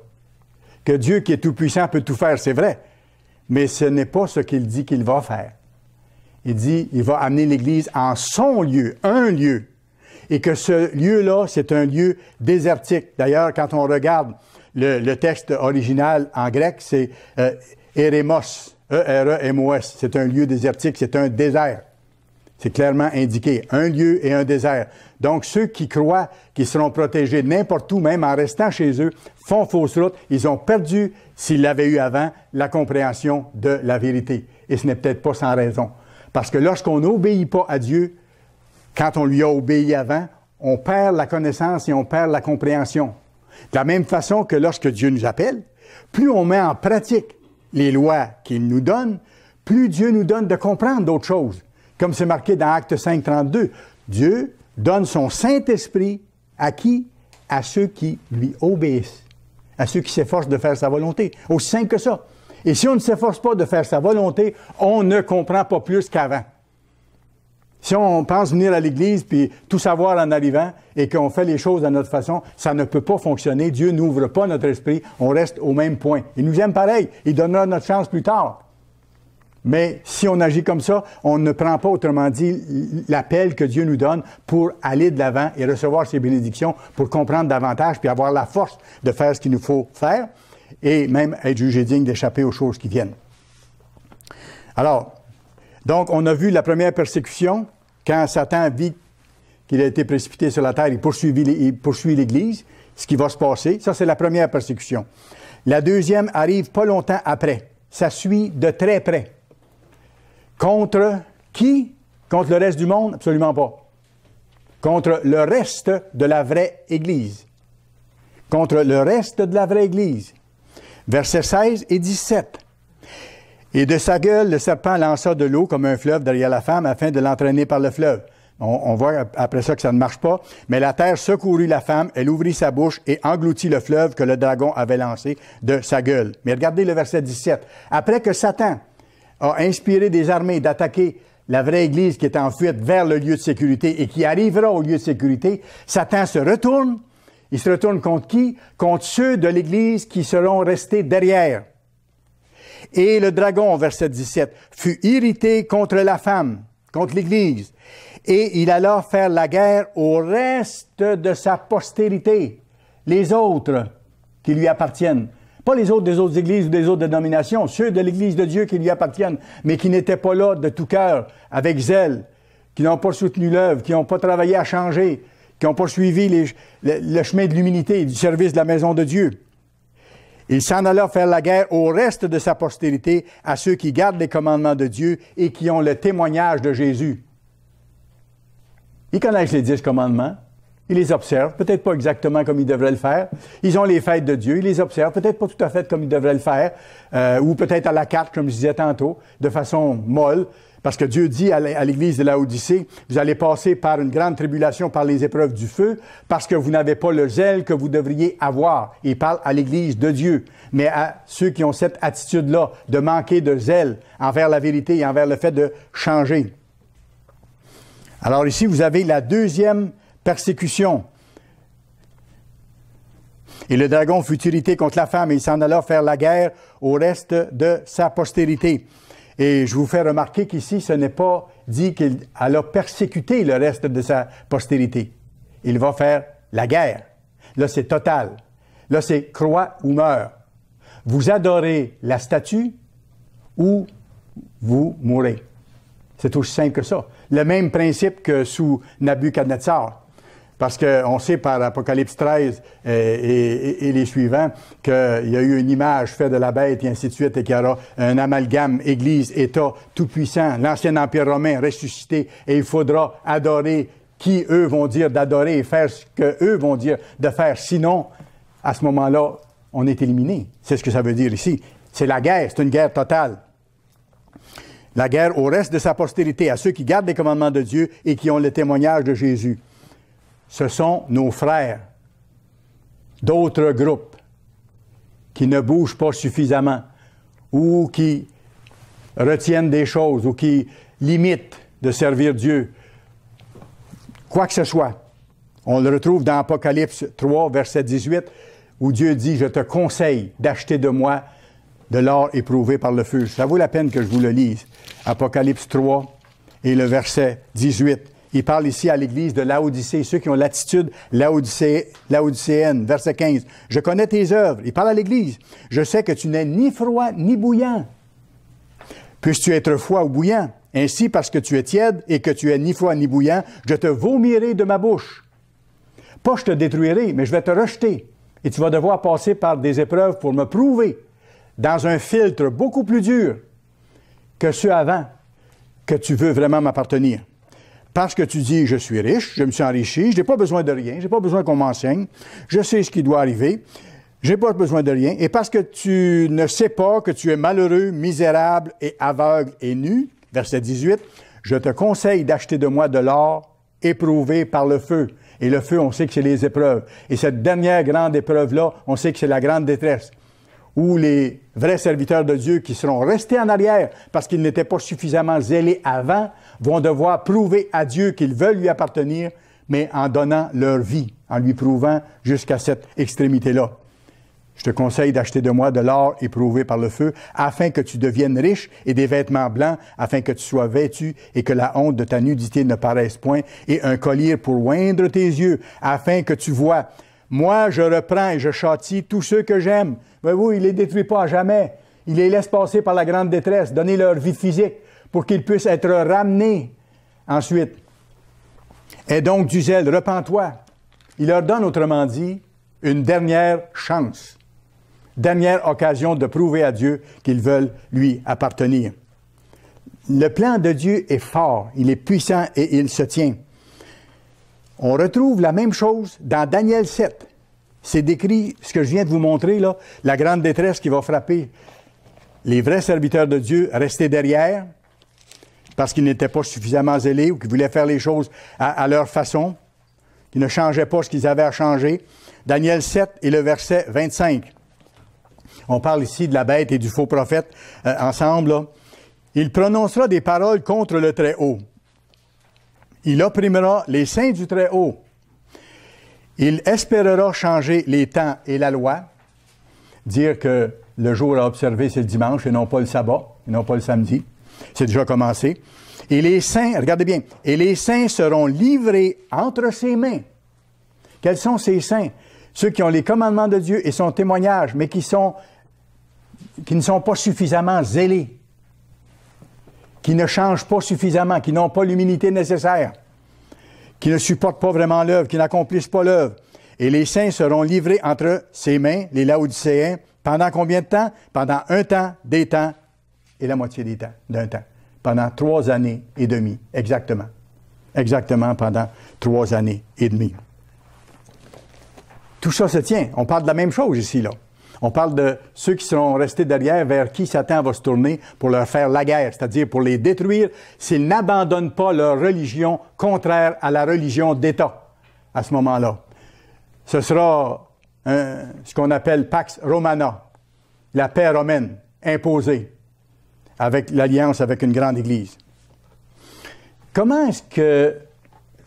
Que Dieu qui est tout-puissant peut tout faire, c'est vrai, mais ce n'est pas ce qu'il dit qu'il va faire. Il dit, il va amener l'Église en son lieu, un lieu. Et que ce lieu-là, c'est un lieu désertique. D'ailleurs, quand on regarde le texte original en grec, c'est Eremos, E-R-E-M-O-S. C'est un lieu désertique, c'est un désert. C'est clairement indiqué, un lieu et un désert. Donc, ceux qui croient qu'ils seront protégés n'importe où, même en restant chez eux, font fausse route. Ils ont perdu, s'ils l'avaient eu avant, la compréhension de la vérité. Et ce n'est peut-être pas sans raison. Parce que lorsqu'on n'obéit pas à Dieu, quand on lui a obéi avant, on perd la connaissance et on perd la compréhension. De la même façon que lorsque Dieu nous appelle, plus on met en pratique les lois qu'il nous donne, plus Dieu nous donne de comprendre d'autres choses. Comme c'est marqué dans Actes 5, 32, Dieu donne son Saint-Esprit à qui? À ceux qui lui obéissent, à ceux qui s'efforcent de faire sa volonté. Aussi simple que ça. Et si on ne s'efforce pas de faire sa volonté, on ne comprend pas plus qu'avant. Si on pense venir à l'Église puis tout savoir en arrivant et qu'on fait les choses à notre façon, ça ne peut pas fonctionner. Dieu n'ouvre pas notre esprit. On reste au même point. Il nous aime pareil. Il donnera notre chance plus tard. Mais si on agit comme ça, on ne prend pas, autrement dit, l'appel que Dieu nous donne pour aller de l'avant et recevoir ses bénédictions, pour comprendre davantage puis avoir la force de faire ce qu'il nous faut faire et même être jugé digne d'échapper aux choses qui viennent. Alors, donc, on a vu la première persécution. Quand Satan vit qu'il a été précipité sur la terre, il poursuit l'Église, ce qui va se passer. Ça, c'est la première persécution. La deuxième arrive pas longtemps après. Ça suit de très près. Contre qui? Contre le reste du monde? Absolument pas. Contre le reste de la vraie Église. Contre le reste de la vraie Église. Versets 16 et 17. Et de sa gueule, le serpent lança de l'eau comme un fleuve derrière la femme afin de l'entraîner par le fleuve. On voit après ça que ça ne marche pas. Mais la terre secourut la femme, elle ouvrit sa bouche et engloutit le fleuve que le dragon avait lancé de sa gueule. Mais regardez le verset 17. Après que Satan a inspiré des armées d'attaquer la vraie Église qui est en fuite vers le lieu de sécurité et qui arrivera au lieu de sécurité, Satan se retourne. Il se retourne contre qui? Contre ceux de l'Église qui seront restés derrière. Et le dragon, verset 17, fut irrité contre la femme, contre l'Église, et il alla faire la guerre au reste de sa postérité, les autres qui lui appartiennent. Pas les autres des autres églises ou des autres dénominations, ceux de l'Église de Dieu qui lui appartiennent, mais qui n'étaient pas là de tout cœur, avec zèle, qui n'ont pas soutenu l'œuvre, qui n'ont pas travaillé à changer, qui n'ont pas suivi le chemin de l'humilité et du service de la maison de Dieu. Il s'en alla faire la guerre au reste de sa postérité, à ceux qui gardent les commandements de Dieu et qui ont le témoignage de Jésus. Ils connaissent les 10 commandements. Ils les observent, peut-être pas exactement comme ils devraient le faire. Ils ont les fêtes de Dieu, ils les observent, peut-être pas tout à fait comme ils devraient le faire, ou peut-être à la carte, comme je disais tantôt, de façon molle, parce que Dieu dit à l'Église de Laodicée, vous allez passer par une grande tribulation, par les épreuves du feu, parce que vous n'avez pas le zèle que vous devriez avoir. Il parle à l'Église de Dieu, mais à ceux qui ont cette attitude-là, de manquer de zèle envers la vérité et envers le fait de changer. Alors ici, vous avez la deuxième persécution. Et le dragon fut irrité contre la femme et il s'en alla faire la guerre au reste de sa postérité. Et je vous fais remarquer qu'ici, ce n'est pas dit qu'elle a persécuté le reste de sa postérité. Il va faire la guerre. Là, c'est total. Là, c'est croix ou meurt. Vous adorez la statue ou vous mourrez. C'est aussi simple que ça. Le même principe que sous Nabuchodonosor. Parce qu'on sait par Apocalypse 13 et les suivants qu'il y a eu une image faite de la bête et ainsi de suite et qu'il y aura un amalgame Église, État tout-puissant, l'ancien Empire romain ressuscité et il faudra adorer qui eux vont dire d'adorer et faire ce qu'eux vont dire de faire. Sinon, à ce moment-là, on est éliminé. C'est ce que ça veut dire ici. C'est la guerre, c'est une guerre totale. La guerre au reste de sa postérité, à ceux qui gardent les commandements de Dieu et qui ont le témoignage de Jésus. Ce sont nos frères d'autres groupes qui ne bougent pas suffisamment ou qui retiennent des choses ou qui limitent de servir Dieu. Quoi que ce soit. On le retrouve dans Apocalypse 3, verset 18, où Dieu dit « Je te conseille d'acheter de moi de l'or éprouvé par le feu. » Ça vaut la peine que je vous le lise. Apocalypse 3 et le verset 18. Il parle ici à l'Église de Laodicée, ceux qui ont l'attitude laodicéenne. Verset 15. « Je connais tes œuvres. » Il parle à l'Église. « Je sais que tu n'es ni froid ni bouillant. Puisses-tu être froid ou bouillant? Ainsi, parce que tu es tiède et que tu es ni froid ni bouillant, je te vomirai de ma bouche. Pas je te détruirai, mais je vais te rejeter. Et tu vas devoir passer par des épreuves pour me prouver, dans un filtre beaucoup plus dur que ceux avant, que tu veux vraiment m'appartenir. Parce que tu dis, je suis riche, je me suis enrichi, je n'ai pas besoin de rien, je n'ai pas besoin qu'on m'enseigne, je sais ce qui doit arriver, je n'ai pas besoin de rien. Et parce que tu ne sais pas que tu es malheureux, misérable et aveugle et nu, verset 18, je te conseille d'acheter de moi de l'or éprouvé par le feu. Et le feu, on sait que c'est les épreuves. Et cette dernière grande épreuve-là, on sait que c'est la grande détresse, où les vrais serviteurs de Dieu qui seront restés en arrière parce qu'ils n'étaient pas suffisamment zélés avant, vont devoir prouver à Dieu qu'ils veulent lui appartenir, mais en donnant leur vie, en lui prouvant jusqu'à cette extrémité-là. Je te conseille d'acheter de moi de l'or éprouvé par le feu, afin que tu deviennes riche et des vêtements blancs, afin que tu sois vêtu et que la honte de ta nudité ne paraisse point, et un collier pour oindre tes yeux, afin que tu vois. Moi, je reprends et je châtie tous ceux que j'aime. Voyez-vous, il ne les détruit pas à jamais. Il les laisse passer par la grande détresse, donner leur vie physique pour qu'ils puissent être ramenés ensuite. Aie donc du zèle, repens-toi. Il leur donne, autrement dit, une dernière chance, dernière occasion de prouver à Dieu qu'ils veulent lui appartenir. Le plan de Dieu est fort, il est puissant et il se tient. On retrouve la même chose dans Daniel 7. C'est décrit, ce que je viens de vous montrer, là, la grande détresse qui va frapper les vrais serviteurs de Dieu restaient derrière parce qu'ils n'étaient pas suffisamment zélés ou qu'ils voulaient faire les choses à leur façon, qu'ils ne changeaient pas ce qu'ils avaient à changer. Daniel 7 et le verset 25. On parle ici de la bête et du faux prophète ensemble. Là. Il prononcera des paroles contre le Très-Haut. Il opprimera les saints du Très-Haut. Il espérera changer les temps et la loi, dire que le jour à observer, c'est le dimanche et non pas le sabbat, et non pas le samedi. C'est déjà commencé. Et les saints, regardez bien, et les saints seront livrés entre ses mains. Quels sont ces saints? Ceux qui ont les commandements de Dieu et son témoignage, mais qui ne sont pas suffisamment zélés, qui ne changent pas suffisamment, qui n'ont pas l'humilité nécessaire, qui ne supportent pas vraiment l'œuvre, qui n'accomplissent pas l'œuvre. Et les saints seront livrés entre ses mains, les Laodicéens, pendant combien de temps? Pendant un temps, des temps, et la moitié des temps, d'un temps. Pendant 3 années et demie, exactement. Exactement pendant 3 années et demie. Tout ça se tient. On parle de la même chose ici, là. On parle de ceux qui seront restés derrière, vers qui Satan va se tourner pour leur faire la guerre, c'est-à-dire pour les détruire s'ils n'abandonnent pas leur religion contraire à la religion d'État à ce moment-là. Ce sera ce qu'on appelle Pax Romana, la paix romaine imposée avec l'alliance avec une grande Église. Comment est-ce que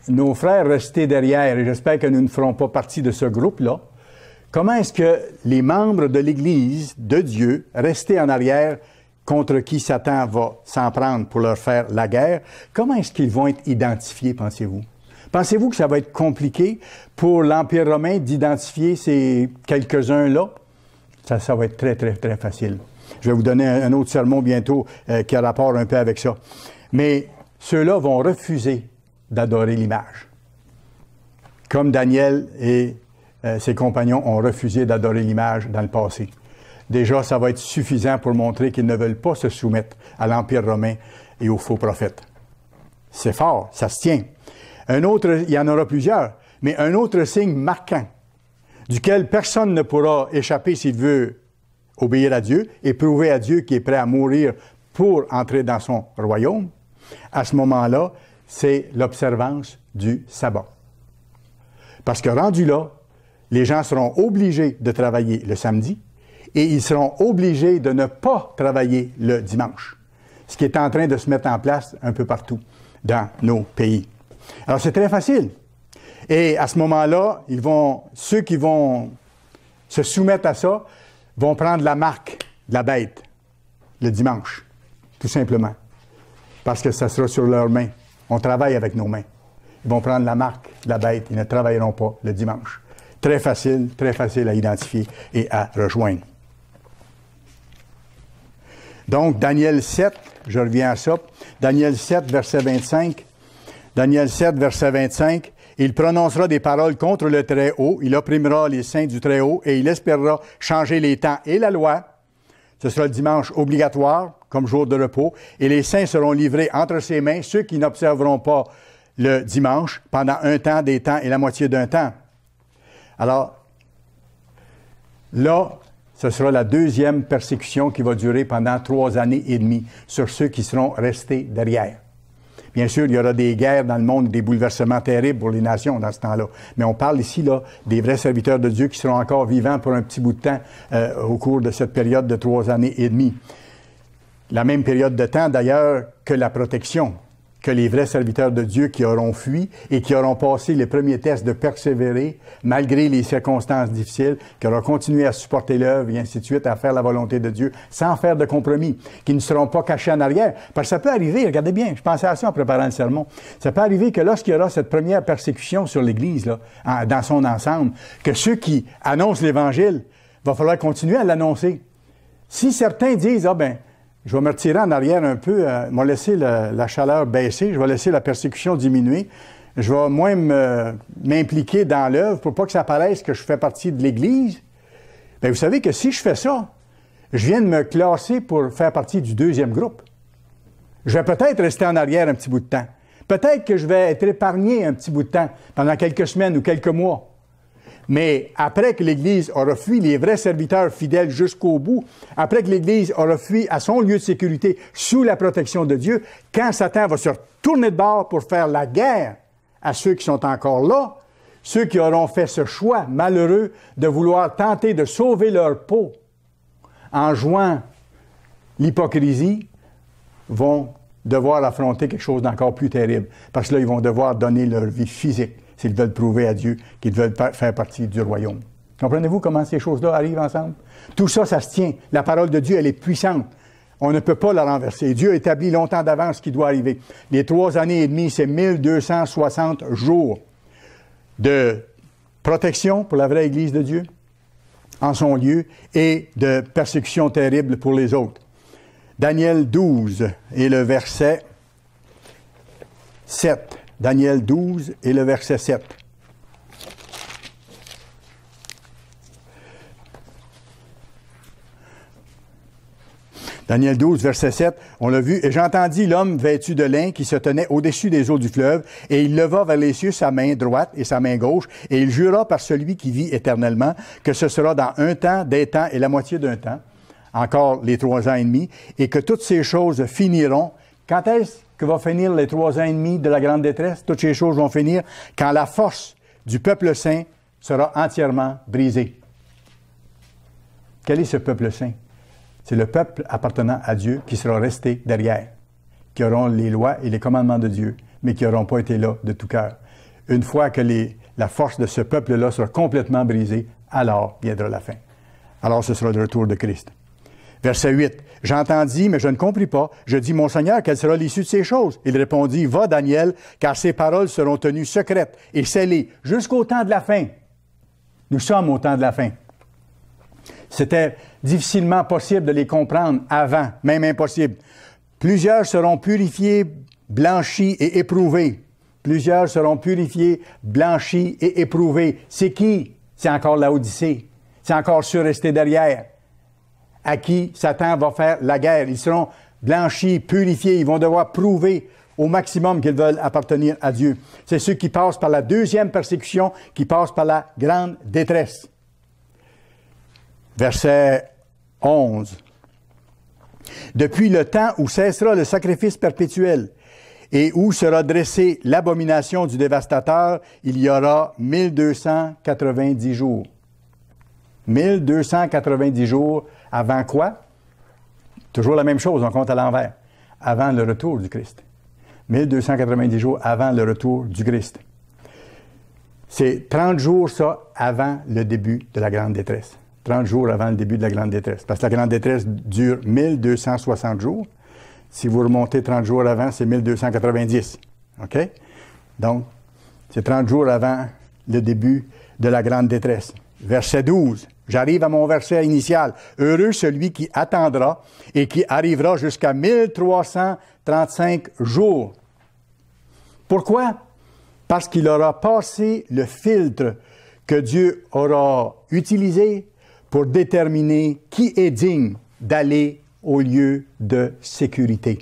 nos frères restés derrière, et j'espère que nous ne ferons pas partie de ce groupe-là, comment est-ce que les membres de l'Église de Dieu, restés en arrière, contre qui Satan va s'en prendre pour leur faire la guerre, comment est-ce qu'ils vont être identifiés, pensez-vous? Pensez-vous que ça va être compliqué pour l'Empire romain d'identifier ces quelques-uns-là? Ça va être très, très, très facile. Je vais vous donner un autre sermon bientôt qui a rapport un peu avec ça. Mais ceux-là vont refuser d'adorer l'image. Comme Daniel et ses compagnons ont refusé d'adorer l'image dans le passé. Déjà, ça va être suffisant pour montrer qu'ils ne veulent pas se soumettre à l'Empire romain et aux faux prophètes. C'est fort, ça se tient. Un autre, il y en aura plusieurs, mais un autre signe marquant, duquel personne ne pourra échapper s'il veut obéir à Dieu et prouver à Dieu qu'il est prêt à mourir pour entrer dans son royaume, à ce moment-là, c'est l'observance du sabbat. Parce que rendu là, les gens seront obligés de travailler le samedi et ils seront obligés de ne pas travailler le dimanche. Ce qui est en train de se mettre en place un peu partout dans nos pays. Alors, c'est très facile. Et à ce moment-là, ceux qui vont se soumettre à ça vont prendre la marque de la bête le dimanche, tout simplement. Parce que ça sera sur leurs mains. On travaille avec nos mains. Ils vont prendre la marque de la bête. Ils ne travailleront pas le dimanche. Très facile à identifier et à rejoindre. Donc, Daniel 7, je reviens à ça. Daniel 7, verset 25. Daniel 7, verset 25. Il prononcera des paroles contre le Très-Haut. Il opprimera les saints du Très-Haut et il espérera changer les temps et la loi. Ce sera le dimanche obligatoire comme jour de repos. Et les saints seront livrés entre ses mains, ceux qui n'observeront pas le dimanche, pendant un temps, des temps et la moitié d'un temps. Alors, là, ce sera la deuxième persécution qui va durer pendant 3 années et demie sur ceux qui seront restés derrière. Bien sûr, il y aura des guerres dans le monde, des bouleversements terribles pour les nations dans ce temps-là. Mais on parle ici là, des vrais serviteurs de Dieu qui seront encore vivants pour un petit bout de temps au cours de cette période de 3 années et demie. La même période de temps, d'ailleurs, que la protection, que les vrais serviteurs de Dieu qui auront fui et qui auront passé les premiers tests de persévérer, malgré les circonstances difficiles, qui auront continué à supporter l'œuvre et ainsi de suite, à faire la volonté de Dieu, sans faire de compromis, qui ne seront pas cachés en arrière. Parce que ça peut arriver, regardez bien, je pensais à ça en préparant le sermon, ça peut arriver que lorsqu'il y aura cette première persécution sur l'Église, là, dans son ensemble, que ceux qui annoncent l'Évangile, va falloir continuer à l'annoncer. Si certains disent, je vais me retirer en arrière un peu, je vais laisser la chaleur baisser, je vais laisser la persécution diminuer, je vais moins m'impliquer dans l'œuvre pour pas que ça paraisse que je fais partie de l'Église. Bien, vous savez que si je fais ça, je viens de me classer pour faire partie du deuxième groupe. Je vais peut-être rester en arrière un petit bout de temps. Peut-être que je vais être épargné un petit bout de temps, pendant quelques semaines ou quelques mois. Mais après que l'Église aura fui les vrais serviteurs fidèles jusqu'au bout, après que l'Église aura fui à son lieu de sécurité sous la protection de Dieu, quand Satan va se retourner de bord pour faire la guerre à ceux qui sont encore là, ceux qui auront fait ce choix malheureux de vouloir tenter de sauver leur peau en jouant l'hypocrisie, vont devoir affronter quelque chose d'encore plus terrible. Parce que là, ils vont devoir donner leur vie physique s'ils veulent prouver à Dieu qu'ils veulent faire partie du royaume. Comprenez-vous comment ces choses-là arrivent ensemble? Tout ça, ça se tient. La parole de Dieu, elle est puissante. On ne peut pas la renverser. Dieu établit longtemps d'avance ce qui doit arriver. Les 3 années et demie, c'est 1260 jours de protection pour la vraie Église de Dieu en son lieu et de persécution terrible pour les autres. Daniel 12 et le verset 7. Daniel 12 et le verset 7. Daniel 12, verset 7, on l'a vu. « Et j'entendis l'homme vêtu de lin qui se tenait au-dessus des eaux du fleuve, et il leva vers les cieux sa main droite et sa main gauche, et il jura par celui qui vit éternellement que ce sera dans 1 temps, des temps et la moitié d'un temps, encore les 3 ans et demi, et que toutes ces choses finiront. » Quand est-ce que va finir les 3 ans et demi de la grande détresse? Toutes ces choses vont finir quand la force du peuple saint sera entièrement brisée. Quel est ce peuple saint? C'est le peuple appartenant à Dieu qui sera resté derrière, qui auront les lois et les commandements de Dieu, mais qui n'auront pas été là de tout cœur. Une fois que la force de ce peuple-là sera complètement brisée, alors viendra la fin. Alors ce sera le retour de Christ. Verset 8. « J'entendis, mais je ne compris pas. Je dis, mon Seigneur, quelle sera l'issue de ces choses? Il répondit, va, Daniel, car ces paroles seront tenues secrètes et scellées jusqu'au temps de la fin. » Nous sommes au temps de la fin. C'était difficilement possible de les comprendre avant, même impossible. Plusieurs seront purifiés, blanchis et éprouvés. Plusieurs seront purifiés, blanchis et éprouvés. C'est qui? C'est encore l'Odyssée. C'est encore ceux restés derrière, à qui Satan va faire la guerre. Ils seront blanchis, purifiés. Ils vont devoir prouver au maximum qu'ils veulent appartenir à Dieu. C'est ceux qui passent par la deuxième persécution, qui passent par la grande détresse. Verset 11. « Depuis le temps où cessera le sacrifice perpétuel et où sera dressée l'abomination du dévastateur, il y aura 1290 jours. » 1290 jours avant quoi? Toujours la même chose, on compte à l'envers. Avant le retour du Christ. 1290 jours avant le retour du Christ. C'est 30 jours, ça, avant le début de la grande détresse. 30 jours avant le début de la grande détresse. Parce que la grande détresse dure 1260 jours. Si vous remontez 30 jours avant, c'est 1290. OK? Donc, c'est 30 jours avant le début de la grande détresse. Verset 12. J'arrive à mon verset initial. « Heureux celui qui attendra et qui arrivera jusqu'à 1335 jours. » Pourquoi? Parce qu'il aura passé le filtre que Dieu aura utilisé pour déterminer qui est digne d'aller au lieu de sécurité.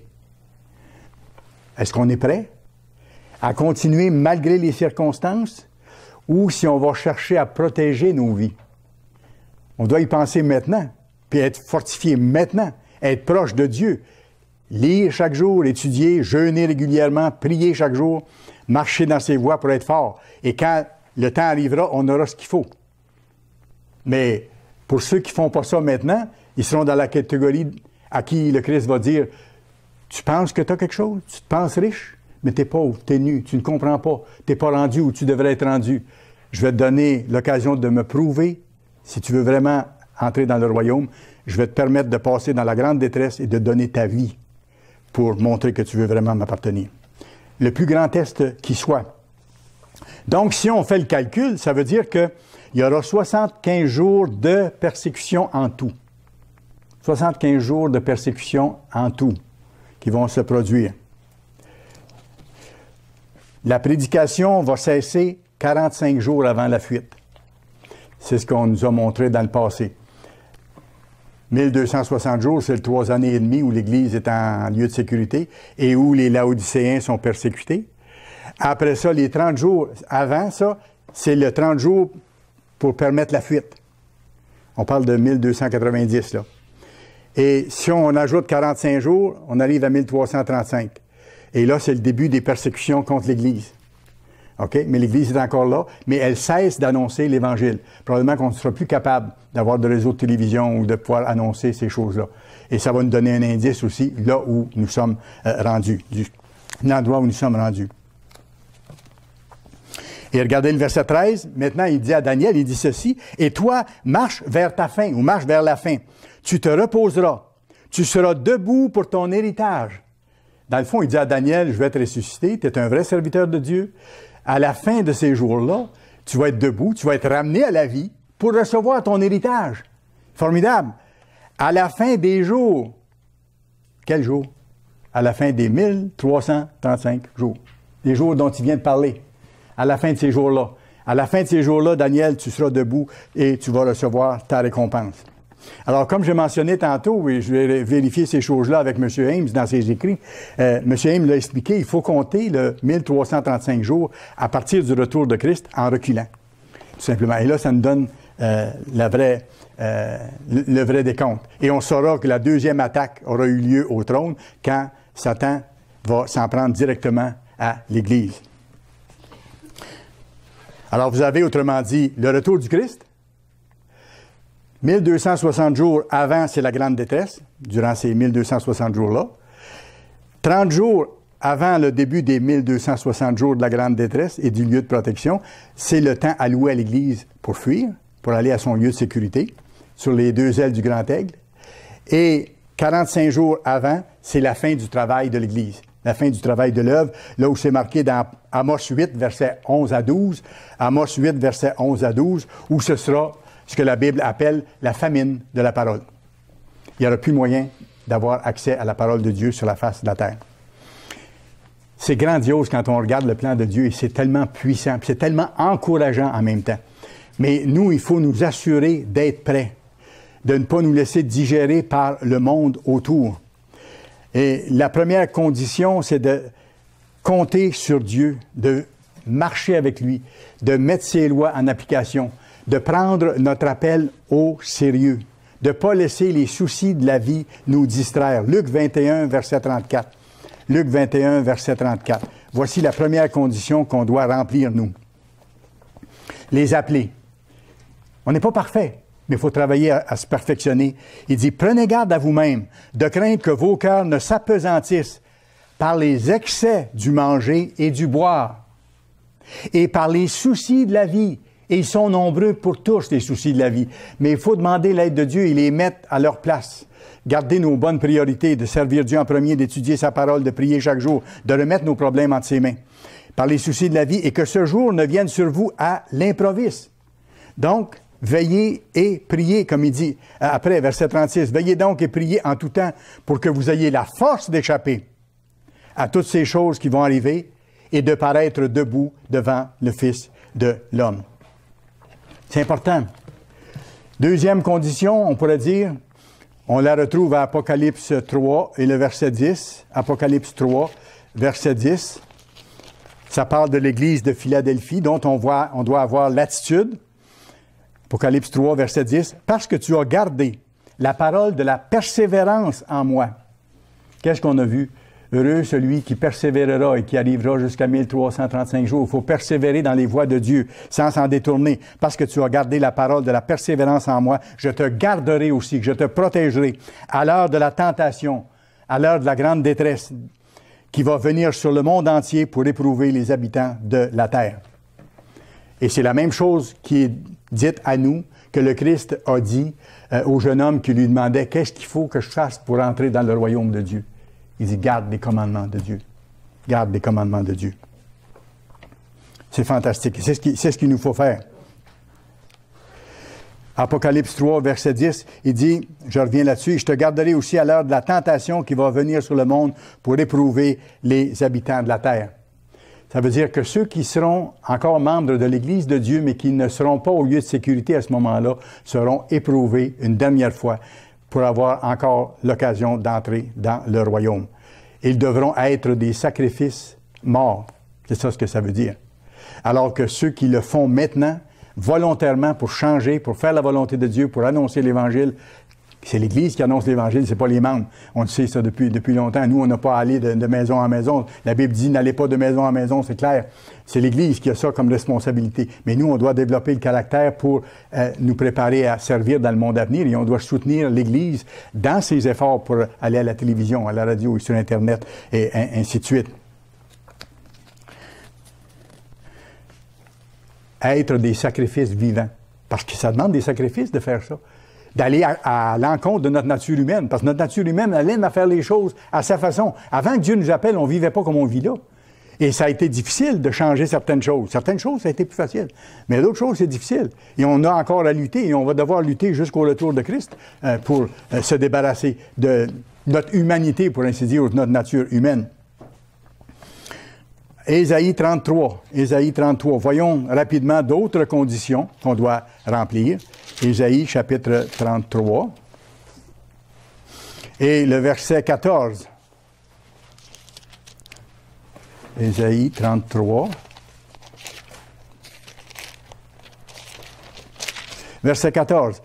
Est-ce qu'on est prêt à continuer malgré les circonstances ou si on va chercher à protéger nos vies? On doit y penser maintenant, puis être fortifié maintenant, être proche de Dieu, lire chaque jour, étudier, jeûner régulièrement, prier chaque jour, marcher dans ses voies pour être fort. Et quand le temps arrivera, on aura ce qu'il faut. Mais pour ceux qui ne font pas ça maintenant, ils seront dans la catégorie à qui le Christ va dire « Tu penses que tu as quelque chose? Tu te penses riche? Mais tu es pauvre, tu es nu, tu ne comprends pas, tu n'es pas rendu où tu devrais être rendu. Je vais te donner l'occasion de me prouver, si tu veux vraiment entrer dans le royaume, je vais te permettre de passer dans la grande détresse et de donner ta vie pour montrer que tu veux vraiment m'appartenir. » Le plus grand test qui soit. Donc, si on fait le calcul, ça veut dire qu'il y aura 75 jours de persécution en tout. 75 jours de persécution en tout qui vont se produire. La prédication va cesser 45 jours avant la fuite. C'est ce qu'on nous a montré dans le passé. 1260 jours, c'est le 3 années et demie où l'Église est en lieu de sécurité et où les Laodicéens sont persécutés. Après ça, les 30 jours avant ça, c'est le 30 jours pour permettre la fuite. On parle de 1290, là. Et si on ajoute 45 jours, on arrive à 1335. Et là, c'est le début des persécutions contre l'Église. OK? Mais l'Église est encore là, mais elle cesse d'annoncer l'Évangile. Probablement qu'on ne sera plus capable d'avoir de réseau de télévision ou de pouvoir annoncer ces choses-là. Et ça va nous donner un indice aussi, là où nous sommes rendus, l'endroit où nous sommes rendus. Et regardez le verset 13. Maintenant, il dit à Daniel, il dit ceci, « Et toi, marche vers ta fin, ou marche vers la fin. Tu te reposeras. Tu seras debout pour ton héritage. » Dans le fond, il dit à Daniel, « Je vais te ressusciter. Tu es un vrai serviteur de Dieu. À la fin de ces jours-là, tu vas être debout, tu vas être ramené à la vie pour recevoir ton héritage. » Formidable. À la fin des jours. Quel jour? À la fin des 1335 jours. Les jours dont il vient de parler. À la fin de ces jours-là. À la fin de ces jours-là, Daniel, tu seras debout et tu vas recevoir ta récompense. Alors, comme je mentionnais tantôt, et je vais vérifier ces choses-là avec M. Ames dans ses écrits, M. Ames l'a expliqué, il faut compter le 1335 jours à partir du retour de Christ en reculant, tout simplement. Et là, ça nous donne le vrai décompte. Et on saura que la deuxième attaque aura eu lieu au trône quand Satan va s'en prendre directement à l'Église. Alors, vous avez, autrement dit, le retour du Christ. 1260 jours avant, c'est la grande détresse, durant ces 1260 jours-là. 30 jours avant le début des 1260 jours de la grande détresse et du lieu de protection, c'est le temps alloué à l'Église pour fuir, pour aller à son lieu de sécurité, sur les deux ailes du grand aigle. Et 45 jours avant, c'est la fin du travail de l'Église. La fin du travail de l'œuvre, là où c'est marqué dans Amos 8, versets 11 à 12, Amos 8, versets 11 à 12, où ce sera ce que la Bible appelle la famine de la parole. Il n'y aura plus moyen d'avoir accès à la parole de Dieu sur la face de la terre. C'est grandiose quand on regarde le plan de Dieu et c'est tellement puissant, puis c'est tellement encourageant en même temps. Mais nous, il faut nous assurer d'être prêts, de ne pas nous laisser digérer par le monde autour. Et la première condition, c'est de compter sur Dieu, de marcher avec lui, de mettre ses lois en application, de prendre notre appel au sérieux, de ne pas laisser les soucis de la vie nous distraire. Luc 21, verset 34. Luc 21, verset 34. Voici la première condition qu'on doit remplir, nous. Les appeler. On n'est pas parfait, mais il faut travailler à se perfectionner. Il dit, prenez garde à vous-même, de craindre que vos cœurs ne s'apesantissent par les excès du manger et du boire, et par les soucis de la vie. Et ils sont nombreux pour tous, les soucis de la vie. Mais il faut demander l'aide de Dieu et les mettre à leur place. Garder nos bonnes priorités, de servir Dieu en premier, d'étudier sa parole, de prier chaque jour, de remettre nos problèmes entre ses mains. Par les soucis de la vie, et que ce jour ne vienne sur vous à l'improviste. Donc, veillez et priez, comme il dit après, verset 36. Veillez donc et priez en tout temps pour que vous ayez la force d'échapper à toutes ces choses qui vont arriver et de paraître debout devant le Fils de l'homme. C'est important. Deuxième condition, on pourrait dire, on la retrouve à Apocalypse 3 et le verset 10. Apocalypse 3, verset 10. Ça parle de l'Église de Philadelphie, dont on doit avoir l'attitude. Apocalypse 3, verset 10. Parce que tu as gardé la parole de la persévérance en moi. Qu'est-ce qu'on a vu? Heureux celui qui persévérera et qui arrivera jusqu'à 1335 jours. Il faut persévérer dans les voies de Dieu sans s'en détourner. Parce que tu as gardé la parole de la persévérance en moi, je te garderai aussi, je te protégerai à l'heure de la tentation, à l'heure de la grande détresse qui va venir sur le monde entier pour éprouver les habitants de la terre. Et c'est la même chose qui est dite à nous que le Christ a dit au jeune homme qui lui demandait « Qu'est-ce qu'il faut que je fasse pour entrer dans le royaume de Dieu? » Il dit, garde les commandements de Dieu. Garde les commandements de Dieu. C'est fantastique. C'est ce qu'il nous faut faire. Apocalypse 3, verset 10, il dit, je reviens là-dessus, « Je te garderai aussi à l'heure de la tentation qui va venir sur le monde pour éprouver les habitants de la terre. » Ça veut dire que ceux qui seront encore membres de l'Église de Dieu, mais qui ne seront pas au lieu de sécurité à ce moment-là, seront éprouvés une dernière fois pour avoir encore l'occasion d'entrer dans le royaume. Ils devront être des sacrifices morts. C'est ça ce que ça veut dire. Alors que ceux qui le font maintenant volontairement pour changer, pour faire la volonté de Dieu, pour annoncer l'Évangile. C'est l'Église qui annonce l'Évangile, c'est pas les membres. On le sait ça depuis longtemps. Nous, on n'a pas à aller de maison en maison. La Bible dit, n'allez pas de maison en maison, c'est clair. C'est l'Église qui a ça comme responsabilité. Mais nous, on doit développer le caractère pour nous préparer à servir dans le monde à venir et on doit soutenir l'Église dans ses efforts pour aller à la télévision, à la radio et sur Internet et ainsi de suite. Être des sacrifices vivants. Parce que ça demande des sacrifices de faire ça. D'aller à l'encontre de notre nature humaine. Parce que notre nature humaine, elle aime à faire les choses à sa façon. Avant que Dieu nous appelle, on ne vivait pas comme on vit là. Et ça a été difficile de changer certaines choses. Certaines choses, ça a été plus facile. Mais d'autres choses, c'est difficile. Et on a encore à lutter. Et on va devoir lutter jusqu'au retour de Christ pour se débarrasser de notre humanité, pour ainsi dire, ou de notre nature humaine. Ésaïe 33. Ésaïe 33. Voyons rapidement d'autres conditions qu'on doit remplir. Ésaïe, chapitre 33. Et le verset 14. Ésaïe 33. Verset 14.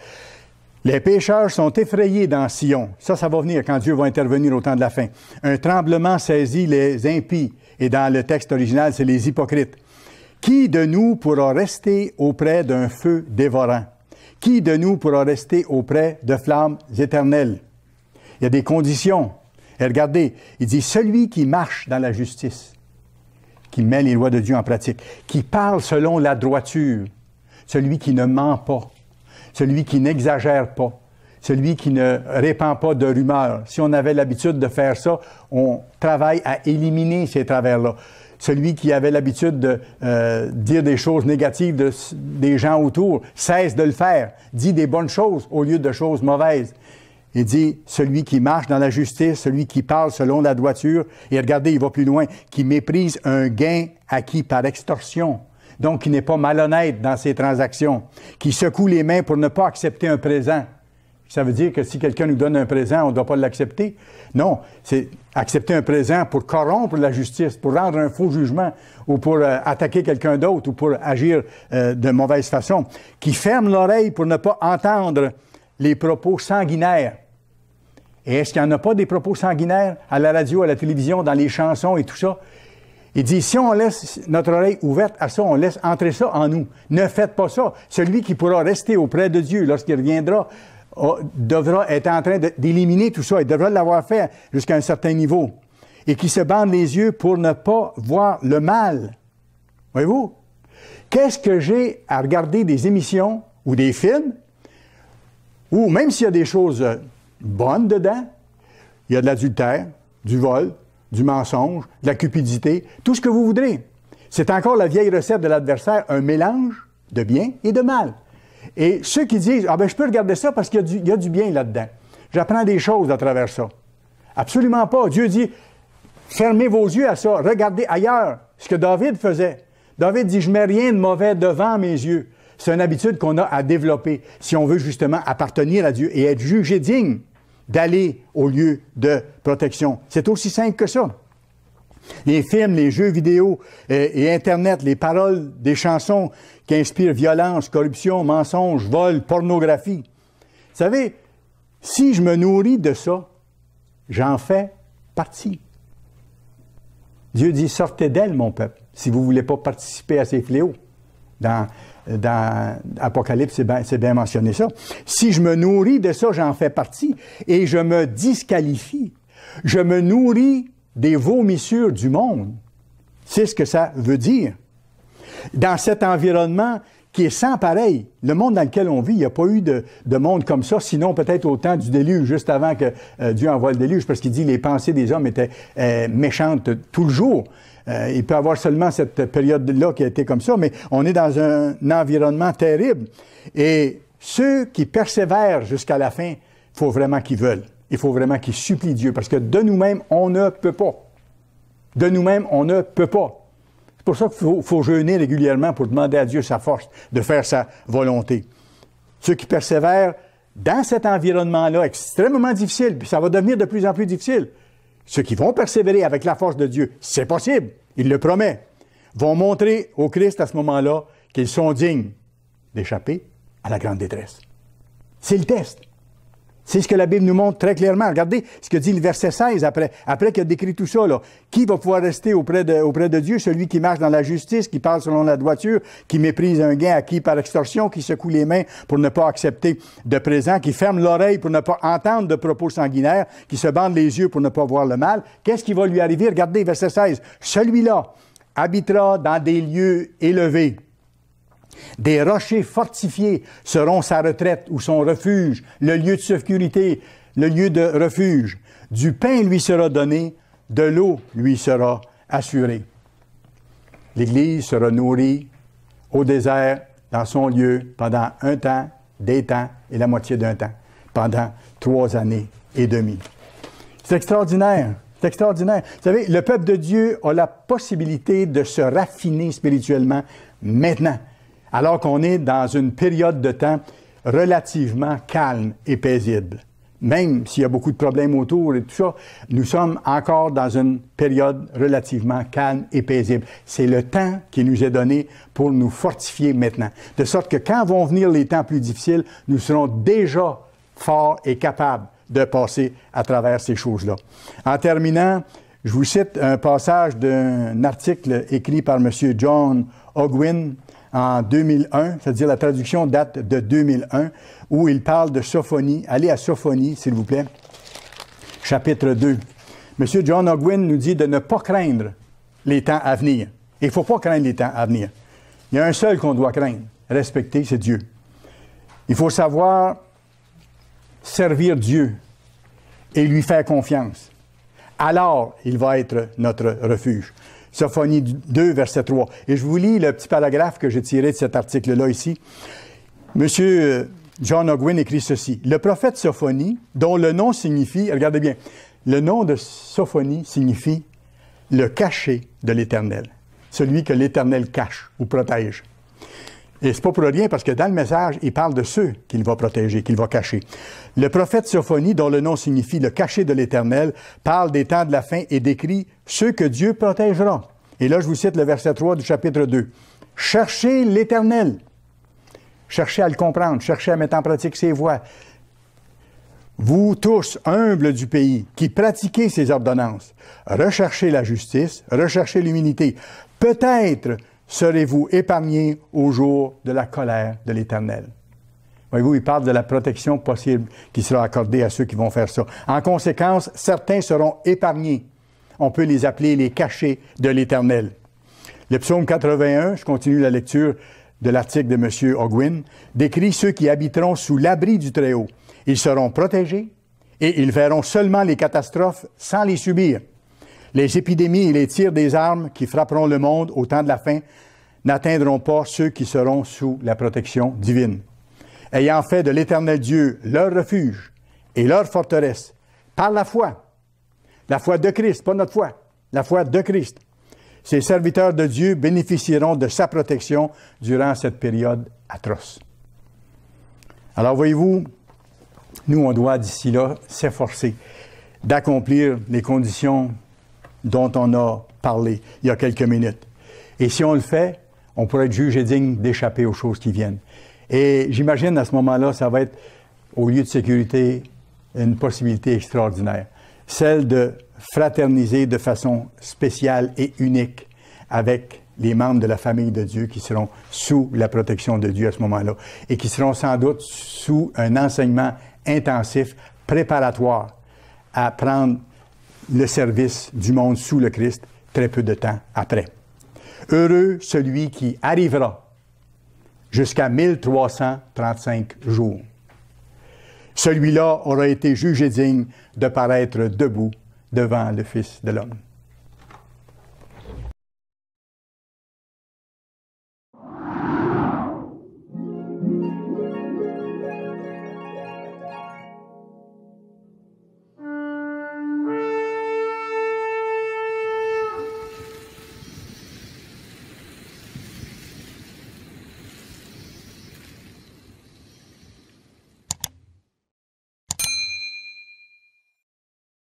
Les pécheurs sont effrayés dans Sion. Ça va venir quand Dieu va intervenir au temps de la fin. Un tremblement saisit les impies. Et dans le texte original, c'est les hypocrites. Qui de nous pourra rester auprès d'un feu dévorant? Qui de nous pourra rester auprès de flammes éternelles? Il y a des conditions. Et regardez, il dit, celui qui marche dans la justice, qui met les lois de Dieu en pratique, qui parle selon la droiture, celui qui ne ment pas, celui qui n'exagère pas, celui qui ne répand pas de rumeurs. Si on avait l'habitude de faire ça, on travaille à éliminer ces travers-là. Celui qui avait l'habitude de dire des choses négatives des gens autour, cesse de le faire. Dit des bonnes choses au lieu de choses mauvaises. Il dit, celui qui marche dans la justice, celui qui parle selon la droiture, et regardez, il va plus loin, qui méprise un gain acquis par extorsion. Donc, qui n'est pas malhonnête dans ses transactions, qui secoue les mains pour ne pas accepter un présent. Ça veut dire que si quelqu'un nous donne un présent, on ne doit pas l'accepter? Non, c'est accepter un présent pour corrompre la justice, pour rendre un faux jugement, ou pour attaquer quelqu'un d'autre, ou pour agir de mauvaise façon. Qui ferme l'oreille pour ne pas entendre les propos sanguinaires. Et est-ce qu'il n'y en a pas des propos sanguinaires à la radio, à la télévision, dans les chansons et tout ça? Il dit, si on laisse notre oreille ouverte à ça, on laisse entrer ça en nous. Ne faites pas ça. Celui qui pourra rester auprès de Dieu lorsqu'il reviendra, devra être en train d'éliminer tout ça. Il devra l'avoir fait jusqu'à un certain niveau. Et qui se bande les yeux pour ne pas voir le mal. Voyez-vous? Qu'est-ce que j'ai à regarder des émissions ou des films où, même s'il y a des choses bonnes dedans, il y a de l'adultère, du vol, du mensonge, de la cupidité, tout ce que vous voudrez. C'est encore la vieille recette de l'adversaire, un mélange de bien et de mal. Et ceux qui disent, ah ben je peux regarder ça parce qu'il y a du bien là-dedans. J'apprends des choses à travers ça. Absolument pas. Dieu dit, fermez vos yeux à ça, regardez ailleurs. Ce que David faisait. David dit, je mets rien de mauvais devant mes yeux. C'est une habitude qu'on a à développer si on veut justement appartenir à Dieu et être jugé digne d'aller au lieu de protection. C'est aussi simple que ça. Les films, les jeux vidéo et Internet, les paroles des chansons qui inspirent violence, corruption, mensonge, vol, pornographie. Vous savez, si je me nourris de ça, j'en fais partie. Dieu dit, sortez d'elle, mon peuple, si vous ne voulez pas participer à ces fléaux. Dans Apocalypse, c'est bien mentionné ça. Si je me nourris de ça, j'en fais partie et je me disqualifie. Je me nourris des vomissures du monde. C'est ce que ça veut dire. Dans cet environnement qui est sans pareil, le monde dans lequel on vit, il n'y a pas eu de monde comme ça, sinon peut-être au temps du déluge, juste avant que Dieu envoie le déluge, parce qu'il dit les pensées des hommes étaient méchantes tout le jour. Il peut y avoir seulement cette période-là qui a été comme ça, mais on est dans un environnement terrible. Et ceux qui persévèrent jusqu'à la fin, il faut vraiment qu'ils veulent. Il faut vraiment qu'ils supplient Dieu, parce que de nous-mêmes, on ne peut pas. De nous-mêmes, on ne peut pas. C'est pour ça qu'il faut jeûner régulièrement pour demander à Dieu sa force de faire sa volonté. Ceux qui persévèrent dans cet environnement-là extrêmement difficile, puis ça va devenir de plus en plus difficile, ceux qui vont persévérer avec la force de Dieu, c'est possible, il le promet, vont montrer au Christ à ce moment-là qu'ils sont dignes d'échapper à la grande détresse. C'est le test. C'est ce que la Bible nous montre très clairement. Regardez ce que dit le verset 16 après qu'il a décrit tout ça. Là. Qui va pouvoir rester auprès de Dieu? Celui qui marche dans la justice, qui parle selon la droiture, qui méprise un gain acquis par extorsion, qui secoue les mains pour ne pas accepter de présent, qui ferme l'oreille pour ne pas entendre de propos sanguinaires, qui se bande les yeux pour ne pas voir le mal. Qu'est-ce qui va lui arriver? Regardez, verset 16. Celui-là habitera dans des lieux élevés. Des rochers fortifiés seront sa retraite ou son refuge, le lieu de sécurité, le lieu de refuge. Du pain lui sera donné, de l'eau lui sera assurée. L'Église sera nourrie au désert, dans son lieu, pendant un temps, des temps et la moitié d'un temps, pendant 3 années et demie. C'est extraordinaire. C'est extraordinaire. Vous savez, le peuple de Dieu a la possibilité de se raffiner spirituellement maintenant, alors qu'on est dans une période de temps relativement calme et paisible. Même s'il y a beaucoup de problèmes autour et tout ça, nous sommes encore dans une période relativement calme et paisible. C'est le temps qui nous est donné pour nous fortifier maintenant. De sorte que quand vont venir les temps plus difficiles, nous serons déjà forts et capables de passer à travers ces choses-là. En terminant, je vous cite un passage d'un article écrit par M. John Ogwyn en 2001, c'est-à-dire la traduction date de 2001, où il parle de Sophonie. Allez à Sophonie, s'il vous plaît, chapitre 2. M. John Ogwyn nous dit de ne pas craindre les temps à venir. Il ne faut pas craindre les temps à venir. Il y a un seul qu'on doit craindre, respecter, c'est Dieu. Il faut savoir servir Dieu et lui faire confiance. Alors, il va être notre refuge. Sophonie 2, verset 3. Et je vous lis le petit paragraphe que j'ai tiré de cet article-là ici. Monsieur John Ogwyn écrit ceci. Le prophète Sophonie, dont le nom signifie, regardez bien, le nom de Sophonie signifie le caché de l'Éternel. Celui que l'Éternel cache ou protège. Et c'est pas pour rien parce que dans le message, il parle de ceux qu'il va protéger, qu'il va cacher. Le prophète Sophonie, dont le nom signifie le caché de l'Éternel, parle des temps de la fin et décrit ceux que Dieu protégera. Et là, je vous cite le verset 3 du chapitre 2. Cherchez l'Éternel. Cherchez à le comprendre. Cherchez à mettre en pratique ses voies. Vous tous, humbles du pays, qui pratiquez ses ordonnances, recherchez la justice, recherchez l'humilité. Peut-être serez-vous épargnés au jour de la colère de l'Éternel. Voyez-vous, il parle de la protection possible qui sera accordée à ceux qui vont faire ça. En conséquence, certains seront épargnés. On peut les appeler les cachés de l'Éternel. Le psaume 81, je continue la lecture de l'article de M. Ogwyn, décrit ceux qui habiteront sous l'abri du Très-Haut. Ils seront protégés et ils verront seulement les catastrophes sans les subir. Les épidémies et les tirs des armes qui frapperont le monde au temps de la fin n'atteindront pas ceux qui seront sous la protection divine. Ayant fait de l'Éternel Dieu leur refuge et leur forteresse, par la foi de Christ, pas notre foi, la foi de Christ, ces serviteurs de Dieu bénéficieront de sa protection durant cette période atroce. Alors voyez-vous, nous on doit d'ici là s'efforcer d'accomplir les conditions dont on a parlé il y a quelques minutes. Et si on le fait, on pourrait être jugé digne d'échapper aux choses qui viennent. Et j'imagine à ce moment-là, ça va être, au lieu de sécurité, une possibilité extraordinaire. Celle de fraterniser de façon spéciale et unique avec les membres de la famille de Dieu qui seront sous la protection de Dieu à ce moment-là et qui seront sans doute sous un enseignement intensif, préparatoire à prendre le service du monde sous le Christ très peu de temps après. Heureux celui qui arrivera jusqu'à 1335 jours. Celui-là aura été jugé digne de paraître debout devant le Fils de l'homme.